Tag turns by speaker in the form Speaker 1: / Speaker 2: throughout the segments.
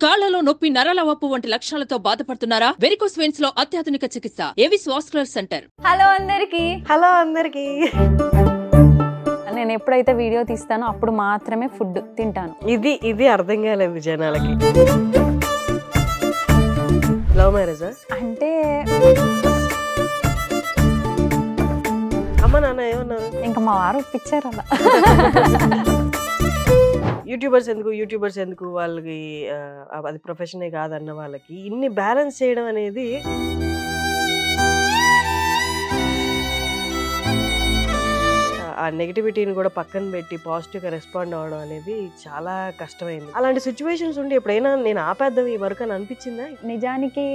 Speaker 1: కాళ్లలో నొప్పి, నరాల వాపు వంటి లక్షణాలతో బాధపడుతున్నారా? వెరికోస్ వెయిన్స్ లో అత్యాధునిక చికిత్స ఏవిస్ వాస్కులర్ సెంటర్.
Speaker 2: హలో అందరికి నేను ఎప్పుడైతే వీడియో తీస్తానో అప్పుడు మాత్రమే ఫుడ్ తింటాను.
Speaker 3: ఇది అర్థం కాలేదు జనాలకి. లవ్ మ్యారేజా
Speaker 2: అంటే
Speaker 3: అమ్మ నాన్న ఏమన్నారు?
Speaker 2: ఇంకా మా వారు ఒప్పించారు అలా.
Speaker 3: యూట్యూబర్స్ ఎందుకు వాళ్ళకి అది ప్రొఫెషనే కాదన్న వాళ్ళకి ఇన్ని బ్యాలెన్స్ చేయడం అనేది ఆ నెగిటివిటీని కూడా పక్కన పెట్టి పాజిటివ్గా రెస్పాండ్ అవ్వడం అనేది చాలా కష్టమైంది. అలాంటి సిచ్యువేషన్స్ ఉండి ఎప్పుడైనా నేను ఆపేద్దాం ఈ వర్క్ అని అనిపించిందా?
Speaker 2: నిజానికి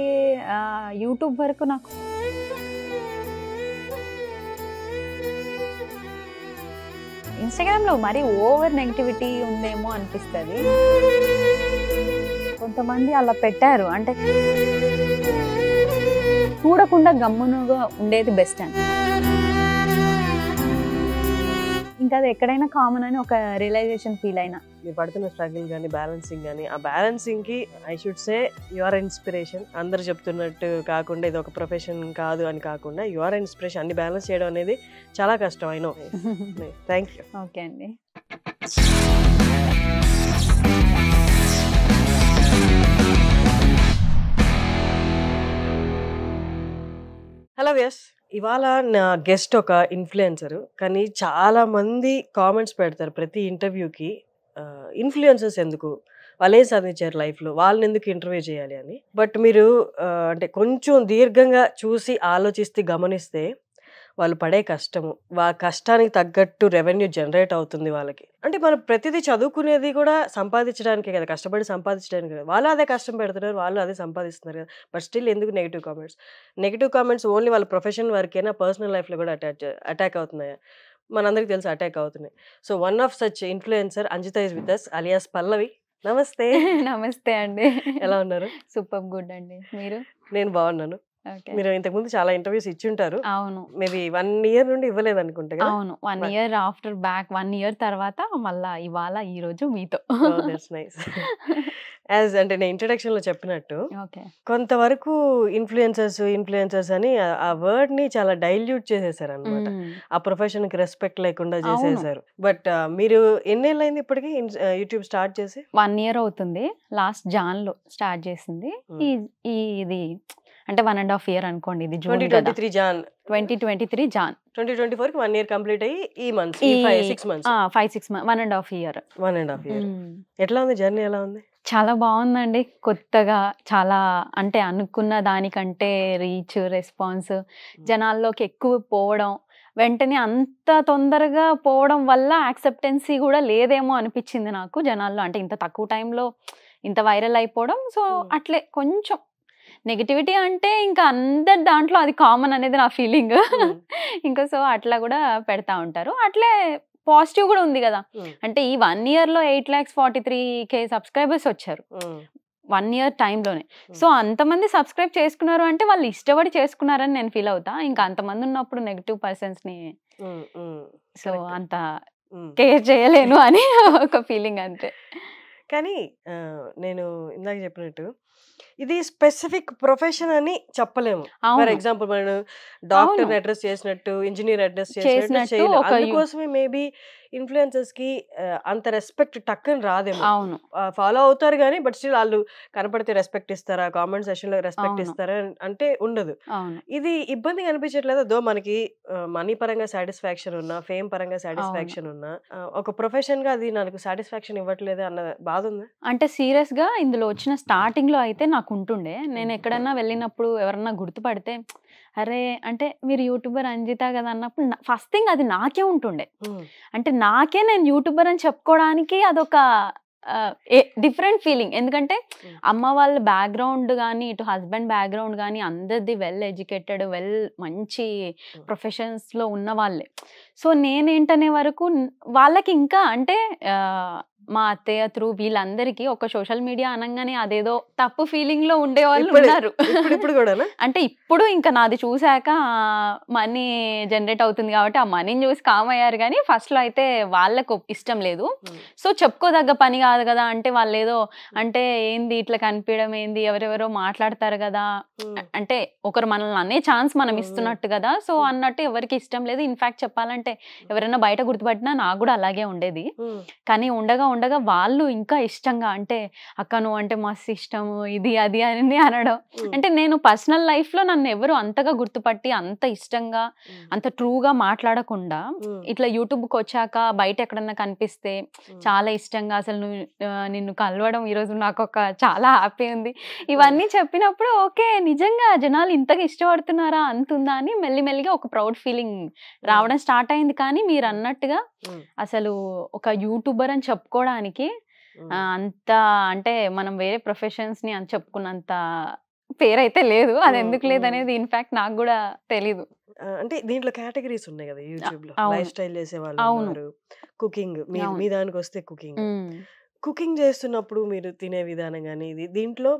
Speaker 2: యూట్యూబ్ వరకు నాకు ఇన్స్టాగ్రామ్లో మరీ ఓవర్ నెగిటివిటీ ఉందేమో అనిపిస్తుంది. కొంతమంది అలా పెట్టారు, అంటే చూడకుండా గమ్మునుగా ఉండేది బెస్ట్ అని. ఇంకా అది ఎక్కడైనా కామన్ అని ఒక రియలైజేషన్ ఫీల్ అయినా.
Speaker 3: మీరు పడుతున్న స్ట్రగుల్ కానీ బ్యాలెన్సింగ్ కానీ, ఆ బ్యాలెన్సింగ్కి I should say you are inspiration. అందరు చెప్తున్నట్టు కాకుండా ఇది ఒక ప్రొఫెషన్ కాదు అని కాకుండా యు ఆర్ ఇన్స్పిరేషన్. అన్ని బ్యాలెన్స్ చేయడం అనేది చాలా కష్టం. I know. Thank you.
Speaker 2: Okay అండి.
Speaker 3: హలో వ్యాస్, ఇవాళ నా గెస్ట్ ఒక ఇన్ఫ్లుయెన్సర్. కానీ చాలా మంది కామెంట్స్ పెడతారు ప్రతి ఇంటర్వ్యూకి, ఇన్ఫ్లుయెన్సర్స్ ఎందుకు, వాళ్ళు ఏం సాధించారు లైఫ్లో, వాళ్ళని ఎందుకు ఇంటర్వ్యూ చేయాలి అని. బట్ మీరు అంటే కొంచెం దీర్ఘంగా చూసి ఆలోచిస్తే గమనిస్తే వాళ్ళు పడే కష్టము, కష్టానికి తగ్గట్టు రెవెన్యూ జనరేట్ అవుతుంది వాళ్ళకి. అంటే మనం ప్రతిదీ చదువుకునేది కూడా సంపాదించడానికే కదా, కష్టపడి సంపాదించడానికి కదా. వాళ్ళు అదే కష్టం పెడుతున్నారు, వాళ్ళు అదే సంపాదిస్తున్నారు కదా. బట్ స్టిల్ ఎందుకు నెగిటివ్ కామెంట్స్ ఓన్లీ వాళ్ళ ప్రొఫెషన్ వరకైనా, పర్సనల్ లైఫ్లో కూడా అటాక్ అవుతున్నాయా? మనందరికి తెలుసు అటాక్ అవుతున్నాయి. So one of such influencer Anjitha is with us, alias Pallavi. నమస్తే.
Speaker 2: నమస్తే అండి.
Speaker 3: ఎలా ఉన్నారు?
Speaker 2: సూపర్ గుడ్ అండి. మీరు?
Speaker 3: నేను బాగున్నాను. మీరు ఇంతకుముందు చాలా ఇంటర్వ్యూస్ ఇచ్చుంటారు.
Speaker 2: అవును.
Speaker 3: మేబీ 1 year నుండి ఇవ్వలేదు అనుకుంటా కదా.
Speaker 2: అవును, 1 year ఆఫ్టర్ బ్యాక్, 1 year తర్వాత మళ్ళా ఇవాళ ఈ రోజు మీతో.
Speaker 3: That's nice. యాజ్ అంటే నేను ఇంట్రడక్షన్ లో చెప్పినట్టు,
Speaker 2: ఓకే,
Speaker 3: కొంతవరకు ఇన్ఫ్లుయెన్సర్స్ అని ఆ వర్డ్ ని చాలా డైల్యూట్ చేసేసారు అనమాట. ఆ ప్రొఫెషన్ కి రెస్పెక్ట్ లేకుండా చేసేసారు. బట్ మీరు ఎన్నేళ్ళైంది ఇప్పటికి యూట్యూబ్ స్టార్ట్ చేసి?
Speaker 2: 1 year అవుతుంది. లాస్ట్ జాన్ లో స్టార్ట్ చేసింది. ఇది అంటే 1.5 year అనుకోండి. ఇది జూన్
Speaker 3: 2023 జాన్.
Speaker 2: 2023 జాన్.
Speaker 3: 2024 కి 1 year కంప్లీట్ అయ్యి ఈ మంత్స్ 5-6 months
Speaker 2: 5-6 months 1.5 year.
Speaker 3: ఎట్లా ఉంది జర్నీ? ఎలా ఉంది?
Speaker 2: చాలా బాగుందండి. కొత్తగా, చాలా అంటే అనుకున్న దానికంటే రీచ్, రెస్పాన్స్, జనాల్లోకి ఎక్కువ పోవడం, వెంటనే అంత తొందరగా పోవడం వల్ల యాక్సెప్టెన్సీ కూడా లేదేమో అనిపించింది నాకు జనాల్లో. అంటే ఇంత తక్కువ టైంలో ఇంత వైరల్ అయిపోవడం. సో అట్లే కొంచెం నెగిటివిటీ అంటే ఇంకా అందరి దాంట్లో అది కామన్ అనేది నా ఫీలింగ్. ఇంకా సో అట్లా కూడా పెడతా ఉంటారు. అట్లే పాజిటివ్ కూడా ఉంది కదా. అంటే ఈ 1 year లో 8,43,000 సబ్స్క్రైబర్స్ వచ్చారు 1 year టైంలోనే. సో అంతమంది సబ్స్క్రైబ్ చేసుకున్నారు అంటే వాళ్ళు ఇష్టపడి చేసుకున్నారని నేను ఫీల్ అవుతా. ఇంకా అంతమంది ఉన్నప్పుడు నెగిటివ్ పర్సన్స్ ని సో అంత కేర్ చేయలేను అని ఒక ఫీలింగ్ అంతే.
Speaker 3: కానీ నేను ఇందాక చెప్పినట్టు ఇది స్పెసిఫిక్ ప్రొఫెషన్ అని చెప్పలేము. ఫర్ ఎగ్జాంపుల్ మనం డాక్టర్ అడ్రస్ చేసినట్టు, ఇంజనీర్ అడ్రస్ చేసినట్టు, అందుకోసమే మేబీ ఇన్ఫ్లుయెన్సర్స్ కి అంత రెస్పెక్ట్ టక్కని రాదేమో.
Speaker 2: అవును,
Speaker 3: ఫాలో అవుతారు కానీ బట్ స్టిల్ వాళ్ళు కనపడితే రెస్పెక్ట్ ఇస్తారా, కామెంట్ సెషన్ లో రెస్పెక్ట్ ఇస్తారా అంటే ఉండదు. ఇది ఇబ్బంది కనిపించట్లేదు. దో మనకి మనీ పరంగా సాటిస్ఫాక్షన్ ఉన్నా, ఫేమ్ పరంగా సాటిస్ఫాక్షన్ ఉన్నా, ఒక ప్రొఫెషన్ గా అది నాకు సాటిస్ఫాక్షన్ ఇవ్వట్లేదు అన్న బాధ ఉంది.
Speaker 2: అంటే సీరియస్ గా ఇందులో వచ్చిన స్టార్టింగ్ లో అయితే నాకు ఉంటుండే. నేను ఎక్కడన్నా వెళ్ళినప్పుడు ఎవరన్నా గుర్తుపడితే, అరే అంటే మీరు యూట్యూబర్ అంజిత కదా అన్నప్పుడు ఫస్ట్ థింగ్ అది నాకే ఉంటుండే. అంటే నాకే నేను యూట్యూబర్ అని చెప్పుకోవడానికి అదొక డిఫరెంట్ ఫీలింగ్. ఎందుకంటే అమ్మ వాళ్ళ బ్యాక్గ్రౌండ్ కానీ, ఇటు హస్బెండ్ బ్యాక్గ్రౌండ్ కానీ అందరిది వెల్ ఎడ్యుకేటెడ్, మంచి ప్రొఫెషన్స్ లో ఉన్న వాళ్ళే. సో నేనేంటనే వరకు వాళ్ళకి ఇంకా అంటే మా అత్తయ్య త్రూ వీళ్ళందరికీ ఒక సోషల్ మీడియా అనగానే అదేదో తప్పు ఫీలింగ్ లో ఉండేవాళ్ళు
Speaker 3: ఇప్పుడు
Speaker 2: ఉన్నారు.
Speaker 3: ఇప్పుడు కూడానా?
Speaker 2: అంటే ఇప్పుడు ఇంకా నాది చూసాక మనీ జనరేట్ అవుతుంది కాబట్టి ఆ మనీని చూసి కామ్ అయ్యారు, కానీ ఫస్ట్ లో అయితే వాళ్ళకు ఇష్టం లేదు. సో చెప్పుకోదగ్గ పని కాదు కదా అంటే వాళ్ళు ఏదో అంటే ఏంది ఇట్లా కనిపించడం ఏంది, ఎవరెవరో మాట్లాడతారు కదా అంటే ఒకరు మనల్ని అనే ఛాన్స్ మనం ఇస్తున్నట్టు కదా, సో అన్నట్టు ఎవరికి ఇష్టం లేదు. ఇన్ఫాక్ట్ చెప్పాలంటే ఎవరైనా బయట గుర్తుపట్టినా నాకు కూడా అలాగే ఉండేది. కానీ ఉండగా ఉండగా వాళ్ళు ఇంకా ఇష్టంగా అంటే అక్క నువ్వు అంటే మస్తు ఇష్టము ఇది అది అని అనడం. అంటే నేను పర్సనల్ లైఫ్ లో నన్ను ఎవరు అంతగా గుర్తుపట్టి అంత ఇష్టంగా అంత ట్రూగా మాట్లాడకుండా ఇట్లా యూట్యూబ్ కి వచ్చాక బయట ఎక్కడన్నా కనిపిస్తే చాలా ఇష్టంగా అసలు నిన్ను కలవడం ఈరోజు నాకు ఒక చాలా హ్యాపీ ఉంది ఇవన్నీ చెప్పినప్పుడు ఓకే నిజంగా జనాలు ఇంతగా ఇష్టపడుతున్నారా అంతుందా అని మెల్లిమెల్లిగా ఒక ప్రౌడ్ ఫీలింగ్ రావడం స్టార్ట్ అయింది. కానీ మీరు అన్నట్టుగా అసలు ఒక యూట్యూబర్ అని చెప్పుకోవడానికి అంత అంటే మనం వేరే ప్రొఫెషన్స్ ని అని చెప్పుకున్నంత పేరైతే లేదు. అది ఎందుకు లేదనేది ఇన్ఫాక్ట్ నాకు కూడా తెలీదు.
Speaker 3: అంటే దీంట్లో కేటగిరీస్ ఉన్నాయి కదా యూట్యూబ్ లో,
Speaker 2: అవును.
Speaker 3: లైఫ్ స్టైల్ చేసే వాళ్ళు
Speaker 2: అవును.
Speaker 3: ఉన్నారు, కుకింగ్
Speaker 2: అవును.
Speaker 3: మీ దానికి వస్తే కుకింగ్ చేస్తున్నప్పుడు మీరు తినే విధానం కానీ ఇది దీంట్లో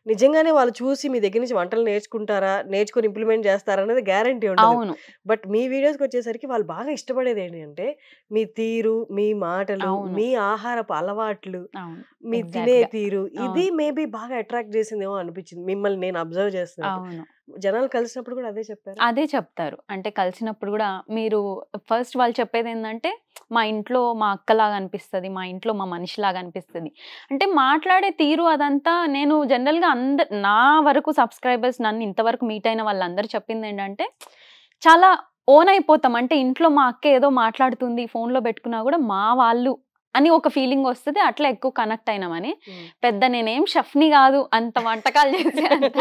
Speaker 3: నిజంగానే వాళ్ళు చూసి మీ దగ్గర నుంచి వంటలు నేర్చుకుంటారా, నేర్చుకొని ఇంప్లిమెంట్ చేస్తారా అనేది గ్యారంటీ ఉండదు.
Speaker 2: అవును.
Speaker 3: బట్ మీ వీడియోస్కి వచ్చేసరికి వాళ్ళు బాగా ఇష్టపడేది ఏంటి అంటే మీ తీరు, మీ మాటలు,
Speaker 2: అవును.
Speaker 3: మీ ఆహారపు అలవాట్లు,
Speaker 2: అవును.
Speaker 3: మీ
Speaker 2: Exact
Speaker 3: తినే
Speaker 2: గా.
Speaker 3: తీరు, ఇది
Speaker 2: అవును.
Speaker 3: మేబీ బాగా అట్రాక్ట్ చేసిందేమో అనిపించింది మిమ్మల్ని నేను అబ్జర్వ్ చేస్తున్నాను.
Speaker 2: అవును.
Speaker 3: జనాలు కలిసినప్పుడు కూడా అదే చెప్పారు.
Speaker 2: అదే చెప్తారు. అంటే కలిసినప్పుడు కూడా మీరు ఫస్ట్ వాళ్ళు చెప్పేది ఏంటంటే మా ఇంట్లో మా అక్కలాగా అనిపిస్తది, మా ఇంట్లో మా మనిషిలాగా అనిపిస్తది. అంటే మాట్లాడే తీరు అదంతా నేను జనరల్‌గా నా వరకు సబ్స్క్రైబర్స్ నన్ను ఇంతవరకు మీట్ అయిన వాళ్ళందరూ చెప్పింది ఏంటంటే చాలా ఓన్ అయిపోతాం. అంటే ఇంట్లో మా అక్క ఏదో మాట్లాడుతుంది ఫోన్‌లో పెట్టుకున్నా కూడా మా వాళ్ళు అని ఒక ఫీలింగ్ వస్తది. అట్లా ఎక్కువ కనెక్ట్ అయినామని. పెద్ద నేనేం షెఫ్‌ని కాదు అంత వంటకాలు చేసే అంత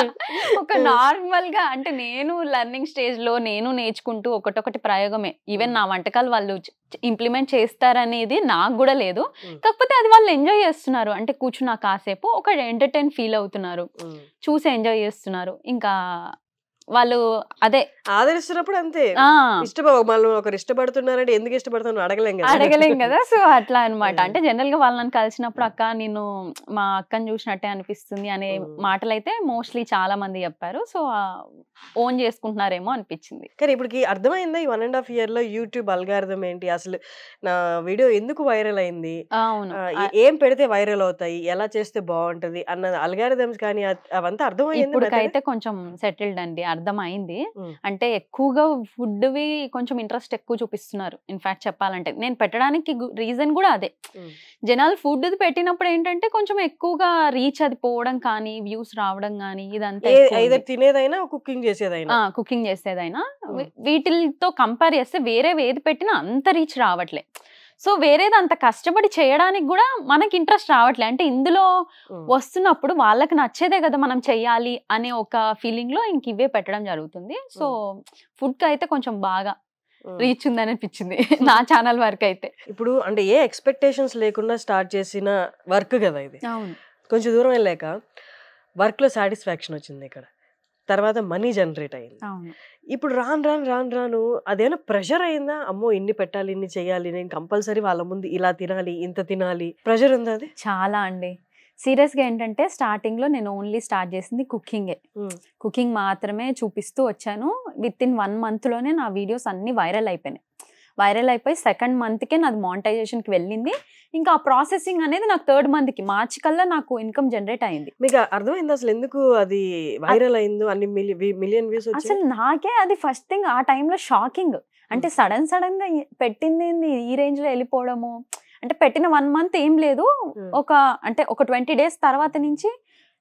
Speaker 2: ఒక నార్మల్‌గా అంటే నేను లెర్నింగ్ స్టేజ్‌లో నేను నేర్చుకుంటూ ఒకటొకటి ప్రయోగమే. ఈవెన్ నా వంటకాలు వాళ్ళు ఇంప్లిమెంట్ చేస్తారనేది నాకు కూడా లేదు. కాకపోతే అది వాళ్ళు ఎంజాయ్ చేస్తున్నారు. అంటే కూర్చున్నా కాసేపు ఒక ఎంటర్‌టైన్ ఫీల్ అవుతున్నారు. చూసి ఎంజాయ్ చేస్తున్నారు. ఇంకా వాళ్ళు అదే
Speaker 3: ఆదరిస్తున్నప్పుడు అంతే మళ్ళీ ఒకరు ఇష్టపడుతున్నారంటే ఎందుకు ఇష్టపడుతున్నారు
Speaker 2: అడగలేం కదా. సో అట్లా అన్నమాట. అంటే జనరల్ గా వాళ్ళని కలిసినప్పుడు అక్క నేను మా అక్కని చూసినట్టే అనిపిస్తుంది అనే మాటలు అయితే మోస్ట్లీ చాలా మంది చెప్పారు. సో ఓన్ చేసుకుంటున్నారేమో అనిపించింది.
Speaker 3: కానీ ఇప్పటికి అర్థమైందా ఈ 1.5 year లో యూట్యూబ్ అల్గారిథం ఏంటి, అసలు నా వీడియో ఎందుకు వైరల్ అయింది,
Speaker 2: అవును.
Speaker 3: ఏం పెడితే వైరల్ అవుతాయి, ఎలా చేస్తే బాగుంటది అన్న అల్గారిథమ్స్ కానీ అవంతా అర్థమైంది.
Speaker 2: ఇప్పటికైతే కొంచెం సెటిల్డ్ అండి, అర్థమైంది. అంటే ఎక్కువగా ఫుడ్ వి కొంచెం ఇంట్రెస్ట్ ఎక్కువ చూపిస్తున్నారు. ఇన్ఫాక్ట్ చెప్పాలంటే నేను పెట్టడానికి రీజన్ కూడా అదే. జనాలు ఫుడ్ పెట్టినప్పుడు ఏంటంటే కొంచెం ఎక్కువగా రీచ్ అది పోవడం కానీ వ్యూస్ రావడం కానీ ఇదంతా
Speaker 3: తినేదైనా కుకింగ్
Speaker 2: చేసేదైనా వీటితో కంపేర్ చేస్తే వేరే ఏది పెట్టినా అంత రీచ్ రావట్లే. సో వేరేది అంత కష్టపడి చేయడానికి కూడా మనకి ఇంట్రెస్ట్ రావట్లే. అంటే ఇందులో వస్తున్నప్పుడు వాళ్ళకి నచ్చేదే కదా మనం చెయ్యాలి అనే ఒక ఫీలింగ్ లో ఇంక ఇవే పెట్టడం జరుగుతుంది. సో ఫుడ్ కి అయితే కొంచెం బాగా రీచ్ ఉందని అనిపించింది నా ఛానల్ వరకు అయితే.
Speaker 3: ఇప్పుడు అంటే ఏ ఎక్స్పెక్టేషన్స్ లేకుండా స్టార్ట్ చేసిన వర్క్ కదా ఇది.
Speaker 2: అవును.
Speaker 3: కొంచెం దూరం వెళ్ళాక వర్క్ లో సాటిస్ఫాక్షన్ వచ్చింది, ఇక్కడ తర్వాత మనీ జనరేట్ అయింది. ఇప్పుడు రాను అదేమైనా ప్రెషర్ అయిందా? అమ్మో ఇన్ని పెట్టాలి, ఇన్ని చెయ్యాలి, నేను కంపల్సరీ వాళ్ళ ముందు ఇలా తినాలి, ఇంత తినాలి, ప్రెషర్ ఉందా? అది
Speaker 2: చాలా అండి. సీరియస్గా ఏంటంటే స్టార్టింగ్ లో నేను ఓన్లీ స్టార్ట్ చేసింది కుకింగ్ మాత్రమే చూపిస్తూ వచ్చాను. విత్ ఇన్ 1 month లోనే నా వీడియోస్ అన్ని వైరల్ అయిపోయి 2nd monthకే నాది మానిటైజేషన్కి వెళ్ళింది. ఇంకా ఆ ప్రాసెసింగ్ అనేది నాకు 3rd monthకి మార్చి కల్లా నాకు ఇన్కమ్ జనరేట్ అయింది.
Speaker 3: మీకు అర్థమైంది అసలు ఎందుకు అది వైరల్ అయిందో, అన్ని మిలియన్ వ్యూస్?
Speaker 2: అసలు నాకే అది ఫస్ట్ థింగ్ ఆ టైంలో షాకింగ్. అంటే సడన్ గా పెట్టింది ఈ రేంజ్ లో వెళ్ళిపోవడము. అంటే పెట్టిన 1 month ఏం లేదు, ఒక 20 days తర్వాత నుంచి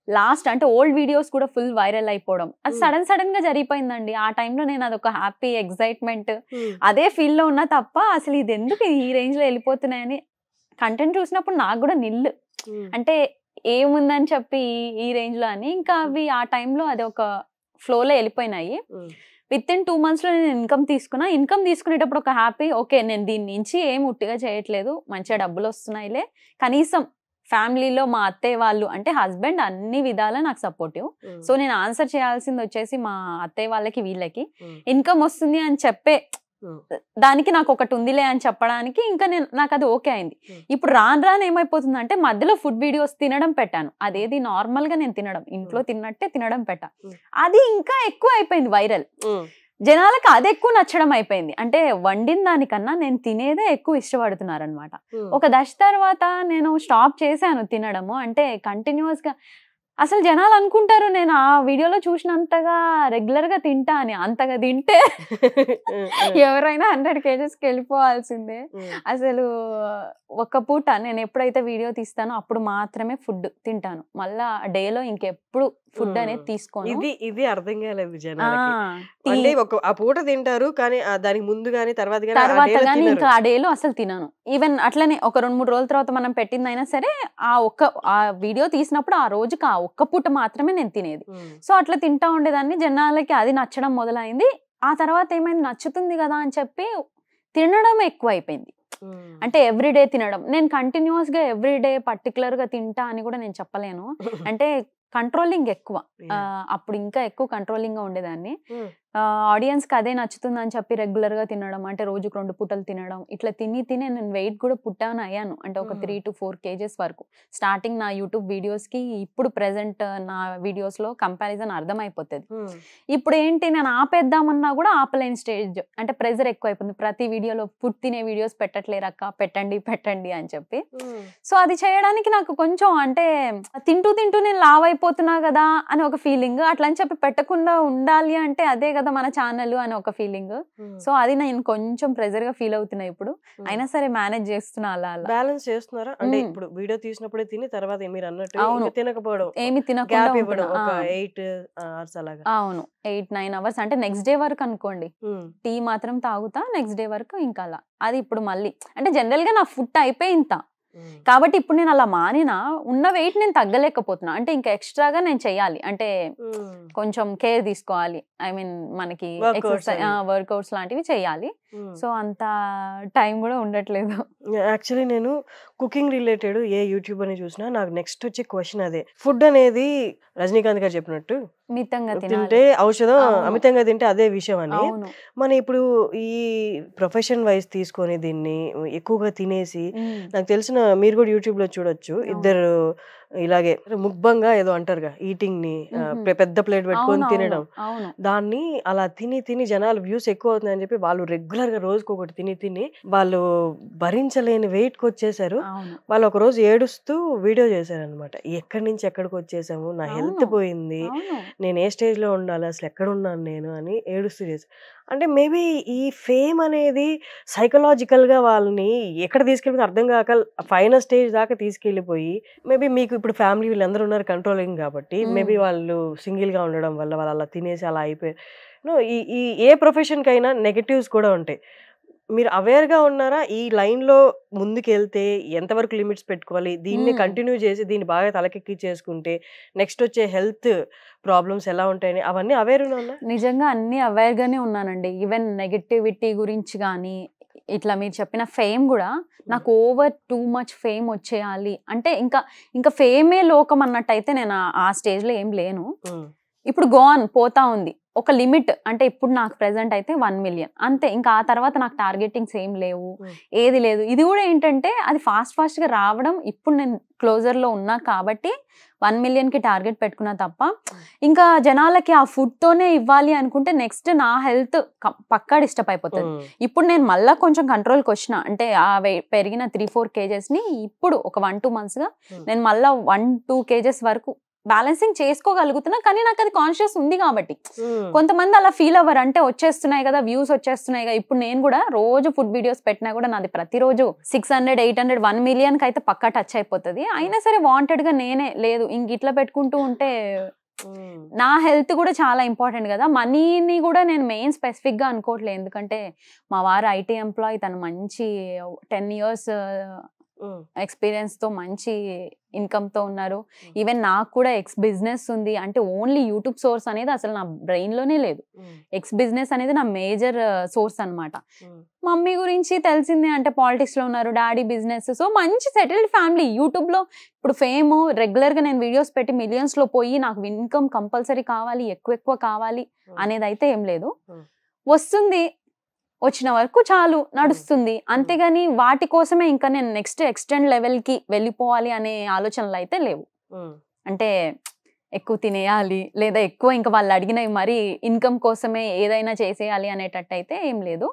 Speaker 2: లాస్ట్ అంటే ఓల్డ్ వీడియోస్ కూడా ఫుల్ వైరల్ అయిపోవడం అది సడన్ గా జరిగిపోయిందండి. ఆ టైంలో నేను అదొక హ్యాపీ ఎక్సైట్మెంట్ అదే ఫీల్ లో ఉన్నా తప్ప అసలు ఇది ఎందుకు ఈ రేంజ్ లో వెళ్ళిపోతున్నాయని కంటెంట్ చూసినప్పుడు నాకు కూడా నిల్లు అంటే ఏముందని చెప్పి ఈ రేంజ్ లో అని. ఇంకా అవి ఆ టైంలో అది ఒక ఫ్లోలో వెళ్ళిపోయినాయి. విత్ ఇన్ 2 months లో నేను ఇన్కమ్ తీసుకునేటప్పుడు ఒక హ్యాపీ, ఓకే నేను దీని నుంచి ఏం ఉట్టిగా చేయట్లేదు, మంచిగా డబ్బులు వస్తున్నాయిలే, కనీసం ఫ్యామిలీలో మా అత్తయ్య వాళ్ళు అంటే హస్బెండ్ అన్ని విధాలా నాకు సపోర్టివ్. సో నేను ఆన్సర్ చేయాల్సింది వచ్చేసి మా అత్తయ్య వాళ్ళకి వీళ్ళకి ఇన్కమ్ వస్తుంది అని చెప్పే దానికి నాకు ఒకటి ఉందిలే అని చెప్పడానికి ఇంకా నాకు అది ఓకే అయింది. ఇప్పుడు రాను ఏమైపోతుందంటే మధ్యలో ఫుడ్ వీడియోస్ తినడం పెట్టాను. అదేది నార్మల్ గా నేను తినడం, ఇంట్లో తిన్నట్టే తినడం పెట్టా. అది ఇంకా ఎక్కువ అయిపోయింది వైరల్. జనాలకు అది ఎక్కువ నచ్చడం అయిపోయింది. అంటే వండిన దానికన్నా నేను తినేదే ఎక్కువ ఇష్టపడుతున్నారు అనమాట. ఒక దశ తర్వాత నేను స్టాప్ చేశాను తినడము. అంటే కంటిన్యూస్ గా అసలు జనాలు అనుకుంటారు నేను ఆ వీడియోలో చూసినంతగా రెగ్యులర్ గా తింటా అని. అంతగా తింటే ఎవరైనా 100 kgsకి వెళ్ళిపోవాల్సిందే. అసలు ఒక పూట నేను ఎప్పుడైతే వీడియో తీస్తానో అప్పుడు మాత్రమే ఫుడ్ తింటాను. మళ్ళా డేలో ఇంకెప్పుడు ఫుడ్ అనేది తీసుకోను.
Speaker 3: ఇది అర్థం కాలేదు జనాలకి. ఆ పూట తింటారు కానీ దానికి ముందు గానీ తర్వాత
Speaker 2: గానీ ఇంకా ఆ డేలో అసలు తినను. ఈవెన్ అట్లనే ఒక 2-3 రోజుల తర్వాత మనం పెట్టిందైనా సరే ఆ వీడియో తీసినప్పుడు ఆ రోజుకి ఆ ఒక్క పూట మాత్రమే నేను తినేది. సో అట్లా తింటా ఉండేదాన్ని. జనాలకి అది నచ్చడం మొదలైంది. ఆ తర్వాత ఏమైంది, నచ్చుతుంది కదా అని చెప్పి తినడం ఎక్కువ అయిపోయింది. అంటే ఎవ్రీడే తినడం. నేను కంటిన్యూస్ గా ఎవ్రీడే పర్టికులర్ గా తింటా అని కూడా నేను చెప్పలేను. అంటే కంట్రోలింగ్ ఎక్కువ. అప్పుడు ఇంకా ఎక్కువ కంట్రోలింగ్ గా ఉండేదాన్ని. ఆడియన్స్ కి అదే నచ్చుతుంది అని చెప్పి రెగ్యులర్ గా తినడం, అంటే రోజుకు 2 పూటలు తినడం, ఇట్లా తిని నేను వెయిట్ కూడా పుట్టాను అయ్యాను. అంటే ఒక 3 to 4 kgs వరకు. స్టార్టింగ్ నా యూట్యూబ్ వీడియోస్ కి ఇప్పుడు ప్రెసెంట్ నా వీడియోస్ లో కంపారిజన్ అర్థమైపోతుంది. ఇప్పుడు ఏంటి, నేను ఆపేద్దామన్నా కూడా ఆపలేని స్టేజ్. అంటే ప్రెజర్ ఎక్కువ అయిపోతుంది. ప్రతి వీడియోలో ఫుడ్ తినే వీడియోస్ పెట్టట్లేరక్క, పెట్టండి అని చెప్పి. సో అది చేయడానికి నాకు కొంచెం అంటే తింటూ నేను లావ్ అయిపోతున్నా కదా అని ఒక ఫీలింగ్. అట్లా అని చెప్పి పెట్టకుండా ఉండాలి అంటే అదే కదా మన ఛానల్ అని ఒక ఫీలింగ్. సో అది నేను కొంచెం ప్రెజర్ గా ఫీల్ అవుతున్నా ఇప్పుడు. అయినా సరే మేనేజ్ చేస్తున్నా. అలా
Speaker 3: బ్యాలెన్స్ చేస్తున్నారా? అంటే ఇప్పుడు వీడియో తీసినప్పుడే తిని తర్వాత మీరు అన్నట్టు తినకపోవడం,
Speaker 2: ఏమి తినకుండా
Speaker 3: ఒక 8 hours అలాగా.
Speaker 2: అవును, 8-9 hours. అంటే నెక్స్ట్ డే వరకు అనుకోండి. టీ మాత్రం తాగుతా, నెక్స్ట్ డే వరకు ఇంకా అలా. అది ఇప్పుడు మళ్ళీ అంటే జనరల్ గా నా ఫుడ్ అయిపోయింత కాబట్టి ఇప్పుడు నేను అలా మానినా ఉన్న వెయిట్ నేను తగ్గలేకపోతున్నా. అంటే ఇంకా ఎక్స్ట్రాగా నేను చెయ్యాలి. అంటే కొంచెం కేర్ తీసుకోవాలి. ఐ మీన్ మనకి ఎక్సర్సైజ్, వర్కౌట్స్ లాంటివి చెయ్యాలి. సో అంత టైం కూడా ఉండట్లేదు.
Speaker 3: యాక్చువల్లీ నేను కుకింగ్ రిలేటెడ్ ఏ యూట్యూబ్ అని చూసినా నాకు నెక్స్ట్ వచ్చే క్వశ్చన్ అదే. ఫుడ్ అనేది రజనీకాంత్ గారు చెప్పినట్టు
Speaker 2: మితంగా
Speaker 3: తింటే ఔషధం, అమితంగా తింటే అదే విషయం అని. మన ఇప్పుడు ఈ ప్రొఫెషన్ వైజ్ తీసుకొని దీన్ని ఎక్కువగా తినేసి, నాకు తెలిసిన మీరు కూడా యూట్యూబ్ లో చూడొచ్చు, ఇద్దరు ఇలాగే ముగ్బంగా ఏదో అంటారుగా, ఈటింగ్ ని పెద్ద ప్లేట్ పెట్టుకొని తినడం. దాన్ని అలా తిని జనాలు వ్యూస్ ఎక్కువ అవుతుందని చెప్పి వాళ్ళు రెగ్యులర్ గా రోజుకొకటి తిని వాళ్ళు భరించలేని వెయిట్ కి వచ్చేసారు. వాళ్ళు ఒక రోజు ఏడుస్తూ వీడియో చేశారు అనమాట. ఎక్కడి నుంచి ఎక్కడికి వచ్చేసాము, నా హెల్త్ పోయింది, నేను ఏ స్టేజ్ లో ఉండాలి, అసలు ఎక్కడ ఉన్నాను నేను అని ఏడుస్తూ చేశారు. అంటే మేబీ ఈ ఫేమ్ అనేది సైకలాజికల్ గా వాళ్ళని ఎక్కడ తీసుకెళ్ళిపోతే అర్థం కాక ఫైనల్ స్టేజ్ దాకా తీసుకెళ్ళిపోయి, మేబీ మీకు ఇప్పుడు ఫ్యామిలీ వీళ్ళందరూ ఉన్నారు కంట్రోలింగ్ కాబట్టి, మేబీ వాళ్ళు సింగిల్ గా ఉండడం వల్ల వాళ్ళు అలా తినేసి అలా అయిపోయారు. ఈ ఏ ప్రొఫెషన్ కైనా నెగటివ్స్ కూడా ఉంటాయి. మీరు అవేర్ గా ఉన్నారా? ఈ లైన్ లో ముందుకు వెళ్తే ఎంతవరకు లిమిట్స్ పెట్టుకోవాలి, దీన్ని కంటిన్యూ చేసి దీన్ని బాగా తలకెక్కి చేసుకుంటే నెక్స్ట్ వచ్చే హెల్త్ ప్రాబ్లమ్స్ ఎలా ఉంటాయని అవన్నీ అవేర్ ఉన్నా? నిజంగా
Speaker 2: అన్ని అవేర్ గానే ఉన్నానండి. ఈవెన్ నెగటివిటీ గురించి కానీ, ఇట్లా మీరు చెప్పిన ఫేమ్ కూడా నాకు ఓవర్ టూ మచ్ ఫేమ్ వచ్చేయాలి అంటే ఇంకా ఫేమే లోకం అన్నట్టయితే నేను ఆ స్టేజ్ లో ఏం లేను. ఇప్పుడు గోన్ పోతా ఉంది ఒక లిమిట్. అంటే ఇప్పుడు నాకు ప్రెసెంట్ అయితే 1 million అంతే. ఇంకా ఆ తర్వాత నాకు టార్గెటింగ్స్ ఏం లేవు, ఏది లేదు. ఇది కూడా ఏంటంటే అది ఫాస్ట్ గా రావడం. ఇప్పుడు నేను క్లోజర్ లో ఉన్నా కాబట్టి 1 million కి టార్గెట్ పెట్టుకున్నా తప్ప, ఇంకా జనాలకి ఆ ఫుడ్ తోనే ఇవ్వాలి అనుకుంటే నెక్స్ట్ నా హెల్త్ పక్కా డిస్టర్బ్ అయిపోతుంది. ఇప్పుడు నేను మళ్ళా కొంచెం కంట్రోల్కి వచ్చిన, అంటే ఆ పెరిగిన 3-4 kgs ని ఇప్పుడు ఒక 1-2 months గా నేను మళ్ళా 1-2 kgs వరకు బ్యాలెన్సింగ్ చేసుకోగలుగుతున్నా. కానీ నాకు అది కాన్షియస్ ఉంది కాబట్టి. కొంతమంది అలా ఫీల్ అవ్వరు. అంటే వచ్చేస్తున్నాయి కదా, వ్యూస్ వచ్చేస్తున్నాయి కదా. ఇప్పుడు నేను కూడా రోజు ఫుడ్ వీడియోస్ పెట్టినా కూడా నాది ప్రతిరోజు 600, 800, 1 million కి అయితే పక్కా టచ్ అయిపోతుంది. అయినా సరే వాంటెడ్ గా నేనే లేదు ఇంక ఇట్లా పెట్టుకుంటూ ఉంటే నా హెల్త్ కూడా చాలా ఇంపార్టెంట్ కదా. మనీని కూడా నేను మెయిన్ స్పెసిఫిక్ గా అనుకోవట్లేదు. ఎందుకంటే మా వారు ఐటీ ఎంప్లాయీ, తను మంచి 10 years ఎక్స్పీరియన్స్ తో మంచి ఇన్కమ్ తో ఉన్నారు. ఈవెన్ నాకు కూడా ఎక్స్ బిజినెస్ ఉంది. అంటే ఓన్లీ యూట్యూబ్ సోర్స్ అనేది అసలు నా బ్రెయిన్ లోనే లేదు. ఎక్స్ బిజినెస్ అనేది నా మేజర్ సోర్స్ అనమాట. మమ్మీ గురించి తెలిసింది అంటే పాలిటిక్స్ లో ఉన్నారు, డాడీ బిజినెస్. సో మంచి సెటిల్డ్ ఫ్యామిలీ. యూట్యూబ్ లో ఇప్పుడు ఫేమ్ రెగ్యులర్ గా నేను వీడియోస్ పెట్టి మిలియన్స్ లో పోయి నాకు ఇన్కమ్ కంపల్సరీ కావాలి, ఎక్కువ కావాలి అనేది అయితే ఏం లేదు. వస్తుంది వచ్చిన వరకు చాలు నడుస్తుంది. అంతేగాని వాటి కోసమే ఇంకా నేను నెక్స్ట్ ఎక్స్టెండ్ లెవెల్కి వెళ్ళిపోవాలి అనే ఆలోచనలు అయితే లేవు. అంటే ఎక్కువ తినేయాలి లేదా ఎక్కువ ఇంకా వాళ్ళు అడిగినవి మరి ఇన్కమ్ కోసమే ఏదైనా చేసేయాలి అనేటట్టు అయితే ఏం లేదు.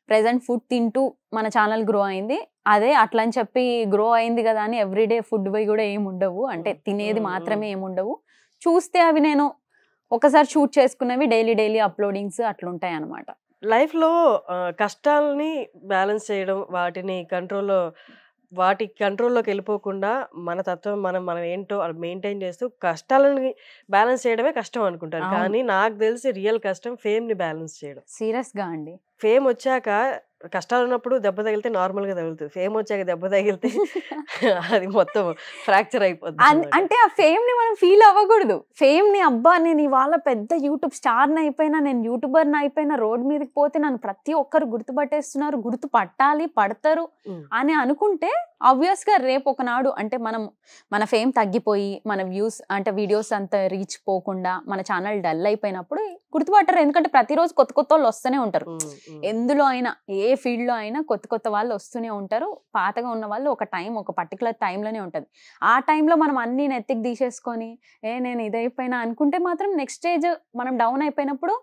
Speaker 2: ప్రెసెంట్ ఫుడ్ తింటూ మన ఛానల్ గ్రో అయింది. అదే అట్లా అని చెప్పి గ్రో అయింది కదా అని ఎవ్రీడే ఫుడ్ పోయి కూడా ఏమి ఉండవు. అంటే తినేది మాత్రమే ఏముండవు. చూస్తే అవి నేను ఒకసారి షూట్ చేసుకున్నవి డైలీ అప్లోడింగ్స్ అట్లుంటాయి అనమాట.
Speaker 3: లైఫ్లో కష్టాలని బ్యాలెన్స్ చేయడం, వాటి కంట్రోల్లోకి వెళ్ళిపోకుండా మన తత్వం మనం ఏంటో మెయింటైన్ చేస్తూ కష్టాలని బ్యాలెన్స్ చేయడమే కష్టం అనుకుంటారు. కానీ నాకు తెలిసి రియల్ కష్టం ఫేమ్ని బ్యాలెన్స్ చేయడం.
Speaker 2: సీరియస్గా అండి.
Speaker 3: ఫేమ్ వచ్చాక కష్టాలు ఉన్నప్పుడు దెబ్బ తగిలితే నార్మల్గా తగులుతుంది. ఫేమ్ వచ్చాక దెబ్బ తగిలితే అది మొత్తం ఫ్రాక్చర్ అయిపోతుంది.
Speaker 2: అంటే ఆ ఫేమ్ ని మనం ఫీల్ అవ్వకూడదు. ఫేమ్ ని అబ్బా నేను ఇవాళ పెద్ద యూట్యూబ్ స్టార్ని అయిపోయినా, నేను యూట్యూబర్ని అయిపోయినా, రోడ్ మీదకి పోతే నన్ను ప్రతి ఒక్కరు గుర్తుపట్టేస్తున్నారు, గుర్తు పట్టాలి పడతారు అని అనుకుంటే ఆబ్వియస్ గా రేపు ఒకనాడు అంటే మన ఫేమ్ తగ్గిపోయి మన వ్యూస్ అంటే వీడియోస్ అంత రీచ్ పోకుండా మన ఛానల్ డల్ అయిపోయినప్పుడు గుర్తుపట్టరు. ఎందుకంటే ప్రతిరోజు కొత్త వాళ్ళు వస్తూనే ఉంటారు. ఎందులో అయినా ఏ ఫీల్డ్ లో అయినా కొత్త వాళ్ళు వస్తూనే ఉంటారు. పాతగా ఉన్న వాళ్ళు ఒక పర్టికులర్ టైంలోనే ఉంటుంది. ఆ టైంలో మనం అన్ని నెత్తికి తీసేసుకొని నేను ఇదైపోయినా అనుకుంటే మాత్రం నెక్స్ట్ స్టేజ్ మనం డౌన్ అయిపోయినప్పుడు